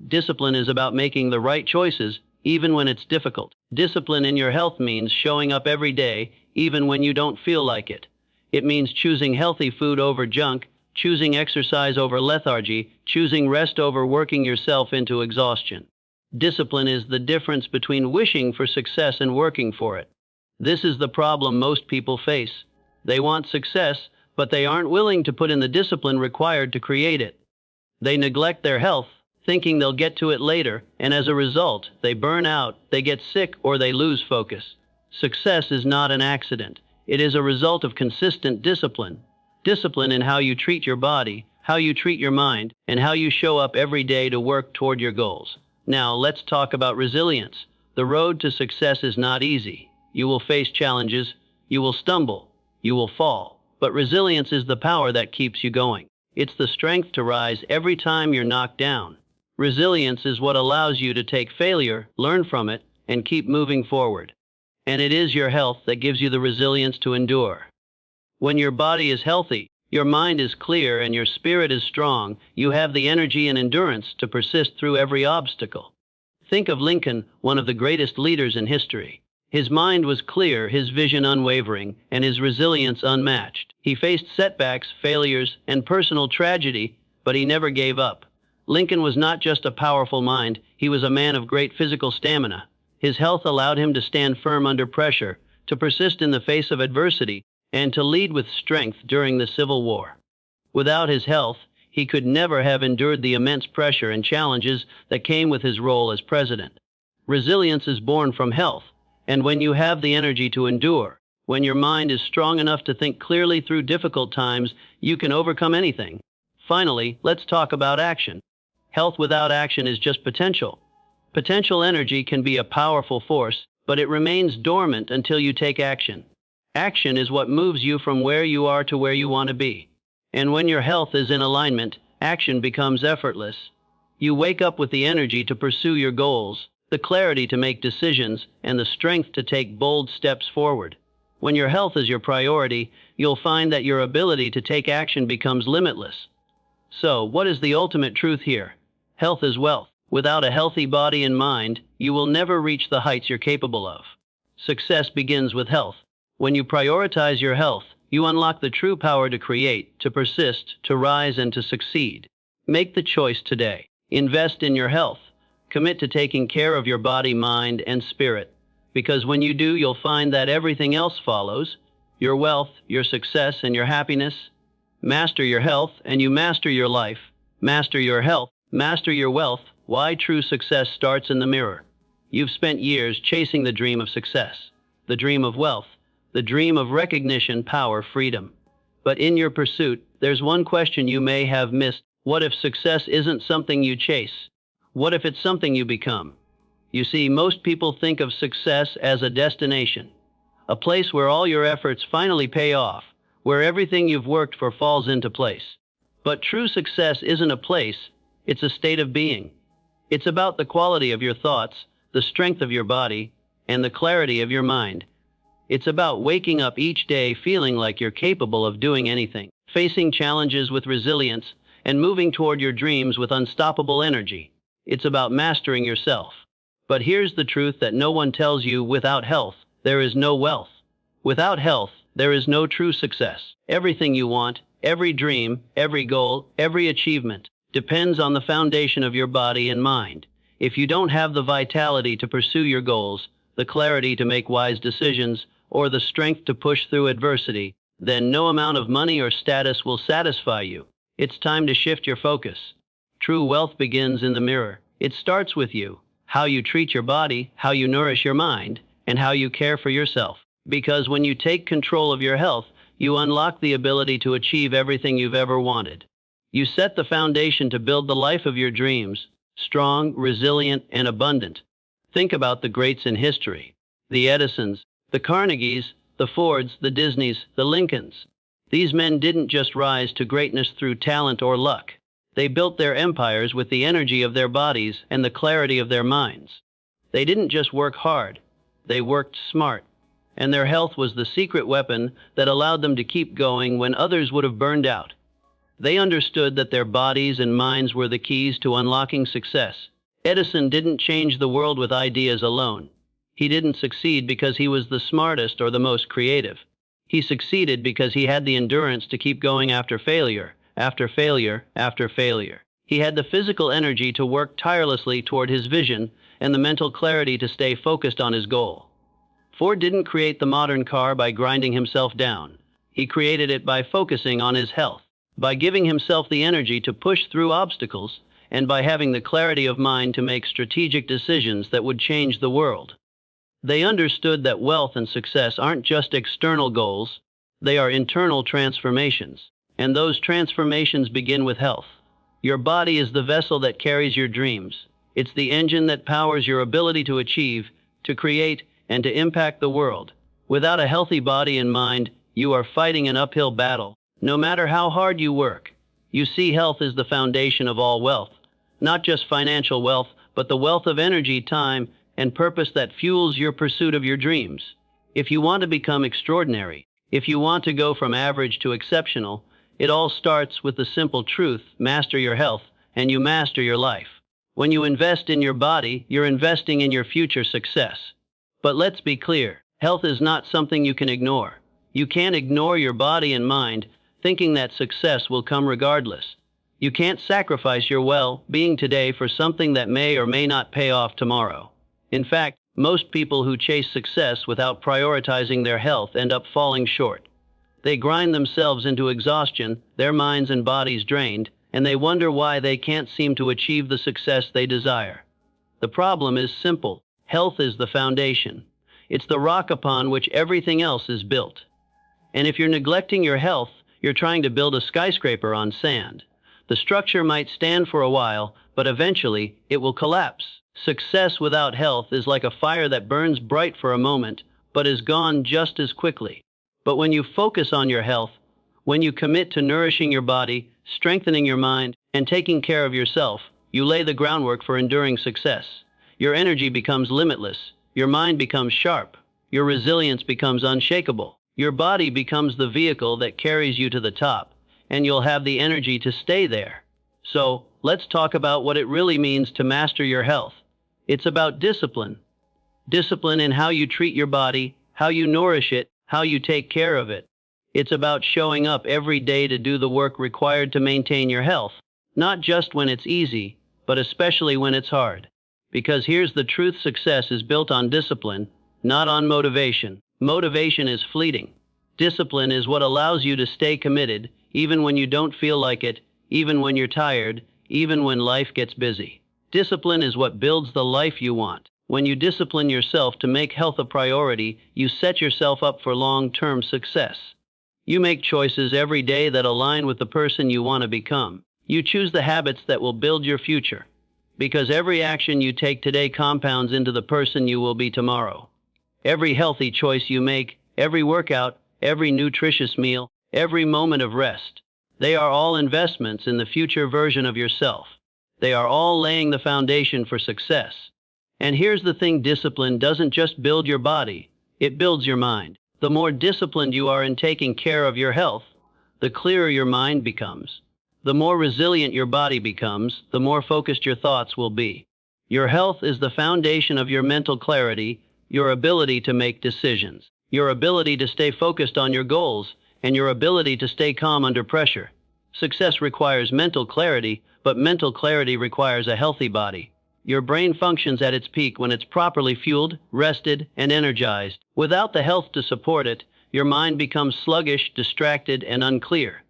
S1: Discipline is about making the right choices, even when it's difficult. Discipline in your health means showing up every day, even when you don't feel like it. It means choosing healthy food over junk, choosing exercise over lethargy, choosing rest over working yourself into exhaustion. Discipline is the difference between wishing for success and working for it. This is the problem most people face. They want success, but they aren't willing to put in the discipline required to create it. They neglect their health, thinking they'll get to it later, and as a result, they burn out, they get sick, or they lose focus. Success is not an accident. It is a result of consistent discipline. Discipline in how you treat your body, how you treat your mind, and how you show up every day to work toward your goals. Now, let's talk about resilience. The road to success is not easy. You will face challenges, you will stumble, you will fall. But resilience is the power that keeps you going. It's the strength to rise every time you're knocked down. Resilience is what allows you to take failure, learn from it, and keep moving forward. And it is your health that gives you the resilience to endure. When your body is healthy, your mind is clear, and your spirit is strong, you have the energy and endurance to persist through every obstacle. Think of Lincoln, one of the greatest leaders in history. His mind was clear, his vision unwavering, and his resilience unmatched. He faced setbacks, failures, and personal tragedy, but he never gave up. Lincoln was not just a powerful mind, he was a man of great physical stamina. His health allowed him to stand firm under pressure, to persist in the face of adversity, and to lead with strength during the Civil War. Without his health, he could never have endured the immense pressure and challenges that came with his role as president. Resilience is born from health, and when you have the energy to endure, when your mind is strong enough to think clearly through difficult times, you can overcome anything. Finally, let's talk about action. Health without action is just potential. Potential energy can be a powerful force, but it remains dormant until you take action. Action is what moves you from where you are to where you want to be. And when your health is in alignment, action becomes effortless. You wake up with the energy to pursue your goals, the clarity to make decisions, and the strength to take bold steps forward. When your health is your priority, you'll find that your ability to take action becomes limitless. So, what is the ultimate truth here? Health is wealth. Without a healthy body and mind, you will never reach the heights you're capable of. Success begins with health. When you prioritize your health, you unlock the true power to create, to persist, to rise, and to succeed. Make the choice today. Invest in your health. Commit to taking care of your body, mind, and spirit. Because when you do, you'll find that everything else follows. Your wealth, your success, and your happiness. Master your health, and you master your life. Master your health, master your wealth. Why true success starts in the mirror. You've spent years chasing the dream of success, the dream of wealth, the dream of recognition, power, freedom. But in your pursuit, there's one question you may have missed. What if success isn't something you chase? What if it's something you become? You see, most people think of success as a destination, a place where all your efforts finally pay off, where everything you've worked for falls into place. But true success isn't a place, it's a state of being. It's about the quality of your thoughts, the strength of your body, and the clarity of your mind. It's about waking up each day feeling like you're capable of doing anything, facing challenges with resilience, and moving toward your dreams with unstoppable energy. It's about mastering yourself. But here's the truth that no one tells you: without health, there is no wealth. Without health, there is no true success. Everything you want, every dream, every goal, every achievement, depends on the foundation of your body and mind. If you don't have the vitality to pursue your goals, the clarity to make wise decisions, or the strength to push through adversity, then no amount of money or status will satisfy you. It's time to shift your focus. True wealth begins in the mirror. It starts with you, how you treat your body, how you nourish your mind, and how you care for yourself. Because when you take control of your health, you unlock the ability to achieve everything you've ever wanted. You set the foundation to build the life of your dreams, strong, resilient, and abundant. Think about the greats in history: the Edisons, the Carnegies, the Fords, the Disneys, the Lincolns. These men didn't just rise to greatness through talent or luck. They built their empires with the energy of their bodies and the clarity of their minds. They didn't just work hard, they worked smart. And their health was the secret weapon that allowed them to keep going when others would have burned out. They understood that their bodies and minds were the keys to unlocking success. Edison didn't change the world with ideas alone. He didn't succeed because he was the smartest or the most creative. He succeeded because he had the endurance to keep going after failure, after failure, after failure. He had the physical energy to work tirelessly toward his vision and the mental clarity to stay focused on his goal. Ford didn't create the modern car by grinding himself down. He created it by focusing on his health, by giving himself the energy to push through obstacles, and by having the clarity of mind to make strategic decisions that would change the world. They understood that wealth and success aren't just external goals, they are internal transformations. And those transformations begin with health. Your body is the vessel that carries your dreams. It's the engine that powers your ability to achieve, to create, and to impact the world. Without a healthy body and mind, you are fighting an uphill battle, no matter how hard you work. You see, health is the foundation of all wealth. Not just financial wealth, but the wealth of energy, time, and purpose that fuels your pursuit of your dreams. If you want to become extraordinary, if you want to go from average to exceptional, it all starts with the simple truth: master your health, and you master your life. When you invest in your body, you're investing in your future success. But let's be clear, health is not something you can ignore. You can't ignore your body and mind, thinking that success will come regardless. You can't sacrifice your well-being today for something that may or may not pay off tomorrow. In fact, most people who chase success without prioritizing their health end up falling short. They grind themselves into exhaustion, their minds and bodies drained, and they wonder why they can't seem to achieve the success they desire. The problem is simple. Health is the foundation. It's the rock upon which everything else is built. And if you're neglecting your health, you're trying to build a skyscraper on sand. The structure might stand for a while, but eventually it will collapse. Success without health is like a fire that burns bright for a moment, but is gone just as quickly. But when you focus on your health, When you commit to nourishing your body, strengthening your mind, and taking care of yourself, you lay the groundwork for enduring success. Your energy becomes limitless, your mind becomes sharp, your resilience becomes unshakable. Your body becomes the vehicle that carries you to the top, and you'll have the energy to stay there. So, let's talk about what it really means to master your health. It's about discipline. Discipline in how you treat your body, how you nourish it, how you take care of it. It's about showing up every day to do the work required to maintain your health, not just when it's easy, but especially when it's hard. Because here's the truth: success is built on discipline, not on motivation. Motivation is fleeting. Discipline is what allows you to stay committed, even when you don't feel like it, even when you're tired, even when life gets busy. Discipline is what builds the life you want. When you discipline yourself to make health a priority, you set yourself up for long-term success. You make choices every day that align with the person you want to become. You choose the habits that will build your future. Because every action you take today compounds into the person you will be tomorrow. Every healthy choice you make, every workout, every nutritious meal, every moment of rest, they are all investments in the future version of yourself. They are all laying the foundation for success. And here's the thing: discipline doesn't just build your body, it builds your mind. The more disciplined you are in taking care of your health, the clearer your mind becomes. The more resilient your body becomes, the more focused your thoughts will be. Your health is the foundation of your mental clarity, your ability to make decisions, your ability to stay focused on your goals, and your ability to stay calm under pressure. Success requires mental clarity, but mental clarity requires a healthy body. Your brain functions at its peak when it's properly fueled, rested, and energized. Without the health to support it, your mind becomes sluggish, distracted, and unclear.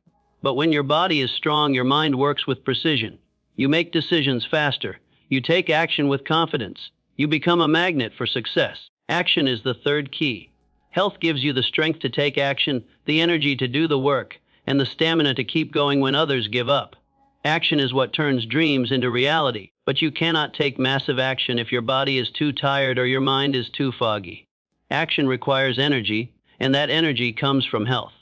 S1: But when your body is strong, your mind works with precision. You make decisions faster. You take action with confidence. You become a magnet for success. Action is the third key. Health gives you the strength to take action, the energy to do the work, and the stamina to keep going when others give up. Action is what turns dreams into reality, but you cannot take massive action if your body is too tired or your mind is too foggy. Action requires energy, and that energy comes from health.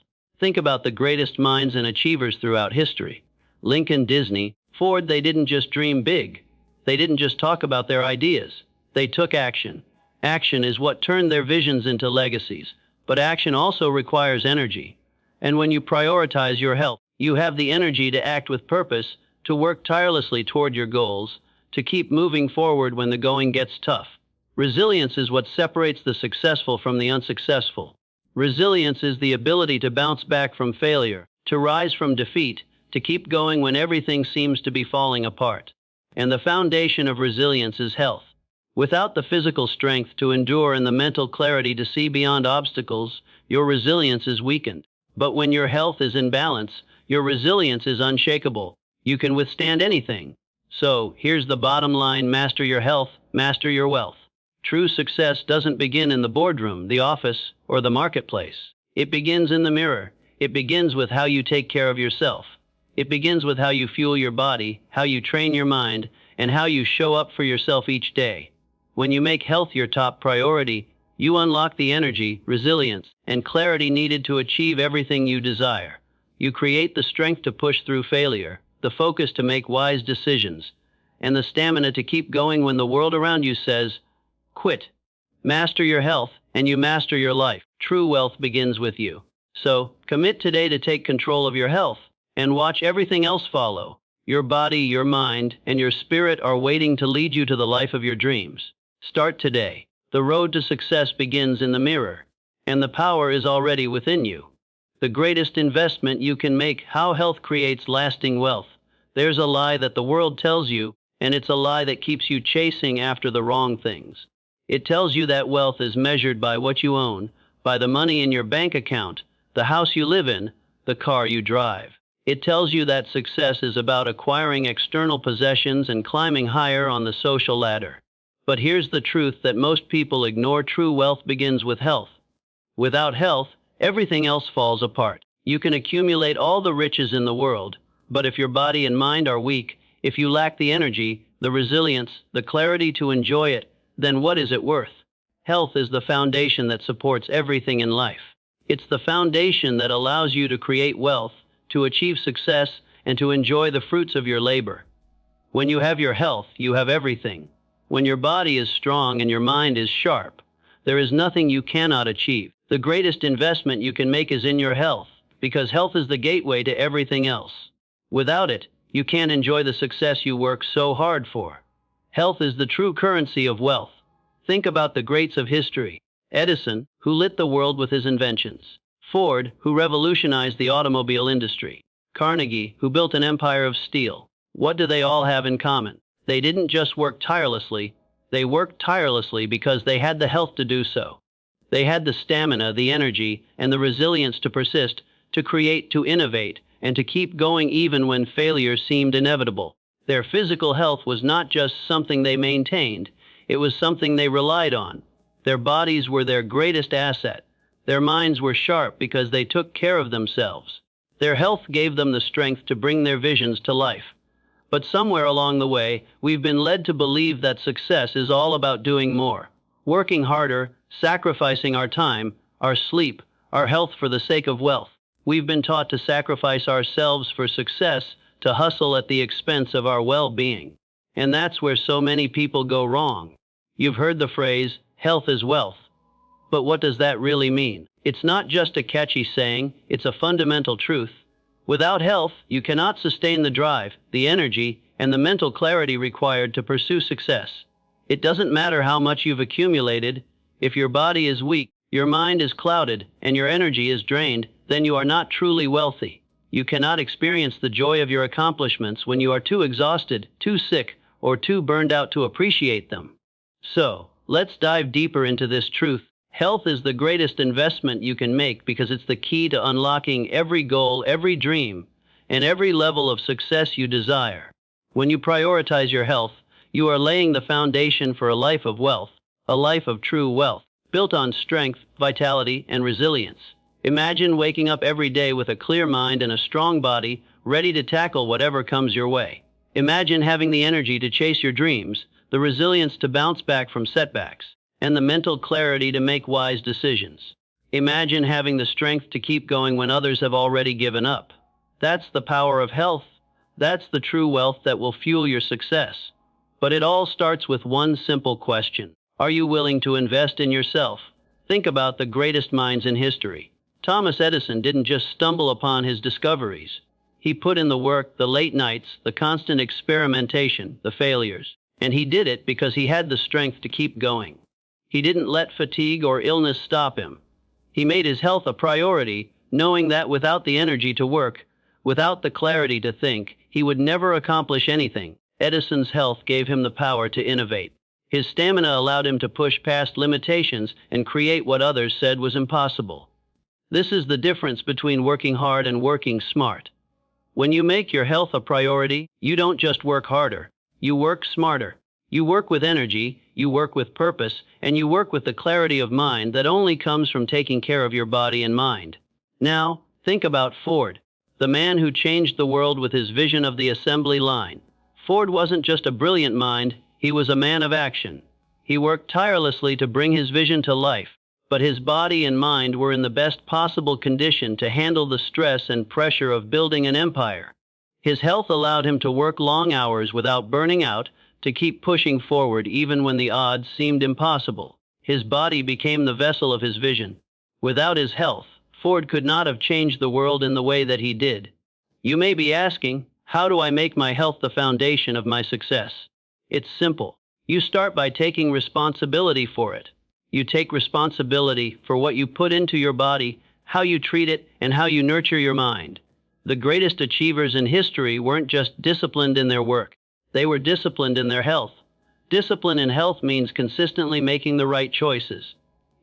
S1: Think about the greatest minds and achievers throughout history. Lincoln, Disney, Ford. They didn't just dream big. They didn't just talk about their ideas. They took action. Action is what turned their visions into legacies, but action also requires energy. And when you prioritize your health, you have the energy to act with purpose, to work tirelessly toward your goals, to keep moving forward when the going gets tough. Resilience is what separates the successful from the unsuccessful. Resilience is the ability to bounce back from failure, to rise from defeat, to keep going when everything seems to be falling apart. And the foundation of resilience is health. Without the physical strength to endure and the mental clarity to see beyond obstacles, your resilience is weakened. But when your health is in balance, your resilience is unshakable. You can withstand anything. So, here's the bottom line: master your health, master your wealth. True success doesn't begin in the boardroom, the office, or the marketplace. It begins in the mirror. It begins with how you take care of yourself. It begins with how you fuel your body, how you train your mind, and how you show up for yourself each day. When you make health your top priority, you unlock the energy, resilience, and clarity needed to achieve everything you desire. You create the strength to push through failure, the focus to make wise decisions, and the stamina to keep going when the world around you says, quit. Master your health, and you master your life. True wealth begins with you. So, commit today to take control of your health, and watch everything else follow. Your body, your mind, and your spirit are waiting to lead you to the life of your dreams. Start today. The road to success begins in the mirror, and the power is already within you. The greatest investment you can make: how health creates lasting wealth. There's a lie that the world tells you, and it's a lie that keeps you chasing after the wrong things. It tells you that wealth is measured by what you own, by the money in your bank account, the house you live in, the car you drive. It tells you that success is about acquiring external possessions and climbing higher on the social ladder. But here's the truth that most people ignore: true wealth begins with health. Without health, everything else falls apart. You can accumulate all the riches in the world, but if your body and mind are weak, if you lack the energy, the resilience, the clarity to enjoy it, then what is it worth? Health is the foundation that supports everything in life. It's the foundation that allows you to create wealth, to achieve success, and to enjoy the fruits of your labor. When you have your health, you have everything. When your body is strong and your mind is sharp, there is nothing you cannot achieve. The greatest investment you can make is in your health, because health is the gateway to everything else. Without it, you can't enjoy the success you work so hard for. Health is the true currency of wealth. Think about the greats of history. Edison, who lit the world with his inventions. Ford, who revolutionized the automobile industry. Carnegie, who built an empire of steel. What do they all have in common? They didn't just work tirelessly. They worked tirelessly because they had the health to do so. They had the stamina, the energy, and the resilience to persist, to create, to innovate, and to keep going even when failure seemed inevitable. Their physical health was not just something they maintained, it was something they relied on. Their bodies were their greatest asset. Their minds were sharp because they took care of themselves. Their health gave them the strength to bring their visions to life. But somewhere along the way, we've been led to believe that success is all about doing more, working harder, sacrificing our time, our sleep, our health for the sake of wealth. We've been taught to sacrifice ourselves for success, to hustle at the expense of our well-being. And that's where so many people go wrong. You've heard the phrase, health is wealth. But what does that really mean? It's not just a catchy saying, it's a fundamental truth. Without health, you cannot sustain the drive, the energy, and the mental clarity required to pursue success. It doesn't matter how much you've accumulated. If your body is weak, your mind is clouded, and your energy is drained, then you are not truly wealthy. You cannot experience the joy of your accomplishments when you are too exhausted, too sick, or too burned out to appreciate them. So, let's dive deeper into this truth. Health is the greatest investment you can make because it's the key to unlocking every goal, every dream, and every level of success you desire. When you prioritize your health, you are laying the foundation for a life of wealth, a life of true wealth, built on strength, vitality, and resilience. Imagine waking up every day with a clear mind and a strong body, ready to tackle whatever comes your way. Imagine having the energy to chase your dreams, the resilience to bounce back from setbacks, and the mental clarity to make wise decisions. Imagine having the strength to keep going when others have already given up. That's the power of health. That's the true wealth that will fuel your success. But it all starts with one simple question. Are you willing to invest in yourself? Think about the greatest minds in history. Thomas Edison didn't just stumble upon his discoveries. He put in the work, the late nights, the constant experimentation, the failures. And he did it because he had the strength to keep going. He didn't let fatigue or illness stop him. He made his health a priority, knowing that without the energy to work, without the clarity to think, he would never accomplish anything. Edison's health gave him the power to innovate. His stamina allowed him to push past limitations and create what others said was impossible. This is the difference between working hard and working smart. When you make your health a priority, you don't just work harder, you work smarter. You work with energy, you work with purpose, and you work with the clarity of mind that only comes from taking care of your body and mind. Now, think about Ford, the man who changed the world with his vision of the assembly line. Ford wasn't just a brilliant mind, he was a man of action. He worked tirelessly to bring his vision to life, but his body and mind were in the best possible condition to handle the stress and pressure of building an empire. His health allowed him to work long hours without burning out, to keep pushing forward even when the odds seemed impossible. His body became the vessel of his vision. Without his health, Ford could not have changed the world in the way that he did. You may be asking, how do I make my health the foundation of my success? It's simple. You start by taking responsibility for it. You take responsibility for what you put into your body, how you treat it, and how you nurture your mind. The greatest achievers in history weren't just disciplined in their work. They were disciplined in their health. Discipline in health means consistently making the right choices.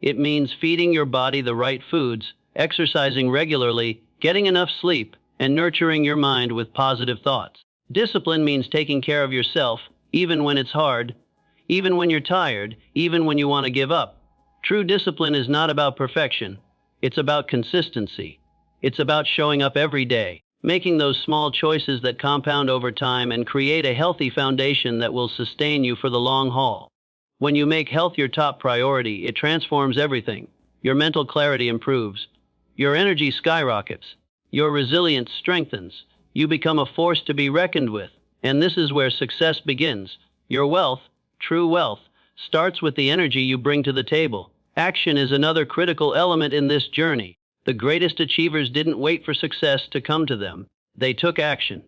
S1: It means feeding your body the right foods, exercising regularly, getting enough sleep, and nurturing your mind with positive thoughts. Discipline means taking care of yourself, even when it's hard, even when you're tired, even when you want to give up. True discipline is not about perfection. It's about consistency. It's about showing up every day, making those small choices that compound over time and create a healthy foundation that will sustain you for the long haul. When you make health your top priority, it transforms everything. Your mental clarity improves. Your energy skyrockets. Your resilience strengthens. You become a force to be reckoned with. And this is where success begins. Your wealth, true wealth, starts with the energy you bring to the table. Action is another critical element in this journey. The greatest achievers didn't wait for success to come to them. They took action.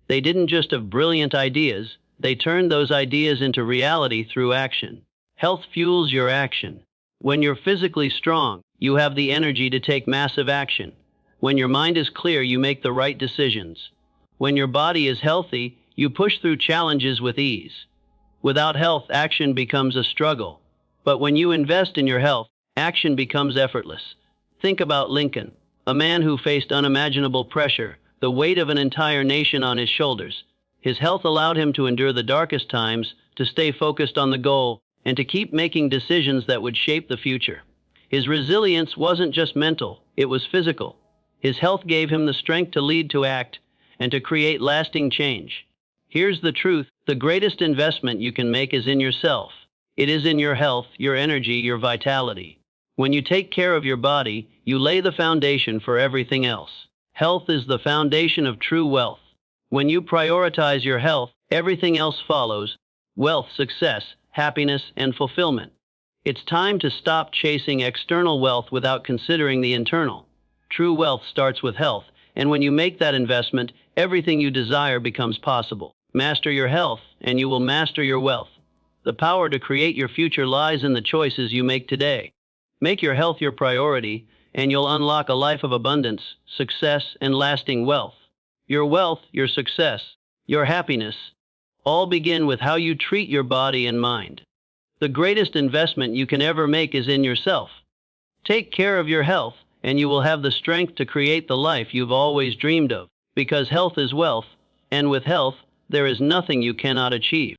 S1: They didn't just have brilliant ideas, they turned those ideas into reality through action. Health fuels your action. When you're physically strong, you have the energy to take massive action. When your mind is clear, you make the right decisions. When your body is healthy, you push through challenges with ease. Without health, action becomes a struggle. But when you invest in your health, action becomes effortless. Think about Lincoln, a man who faced unimaginable pressure, the weight of an entire nation on his shoulders. His health allowed him to endure the darkest times, to stay focused on the goal, and to keep making decisions that would shape the future. His resilience wasn't just mental, it was physical. His health gave him the strength to lead, to act, and to create lasting change. Here's the truth: the greatest investment you can make is in yourself. It is in your health, your energy, your vitality. When you take care of your body, you lay the foundation for everything else. Health is the foundation of true wealth. When you prioritize your health, everything else follows: wealth, success, happiness, and fulfillment. It's time to stop chasing external wealth without considering the internal. True wealth starts with health, and when you make that investment, everything you desire becomes possible. Master your health, and you will master your wealth. The power to create your future lies in the choices you make today. Make your health your priority, and you'll unlock a life of abundance, success, and lasting wealth. Your wealth, your success, your happiness, all begin with how you treat your body and mind. The greatest investment you can ever make is in yourself. Take care of your health, and you will have the strength to create the life you've always dreamed of. Because health is wealth, and with health, there is nothing you cannot achieve.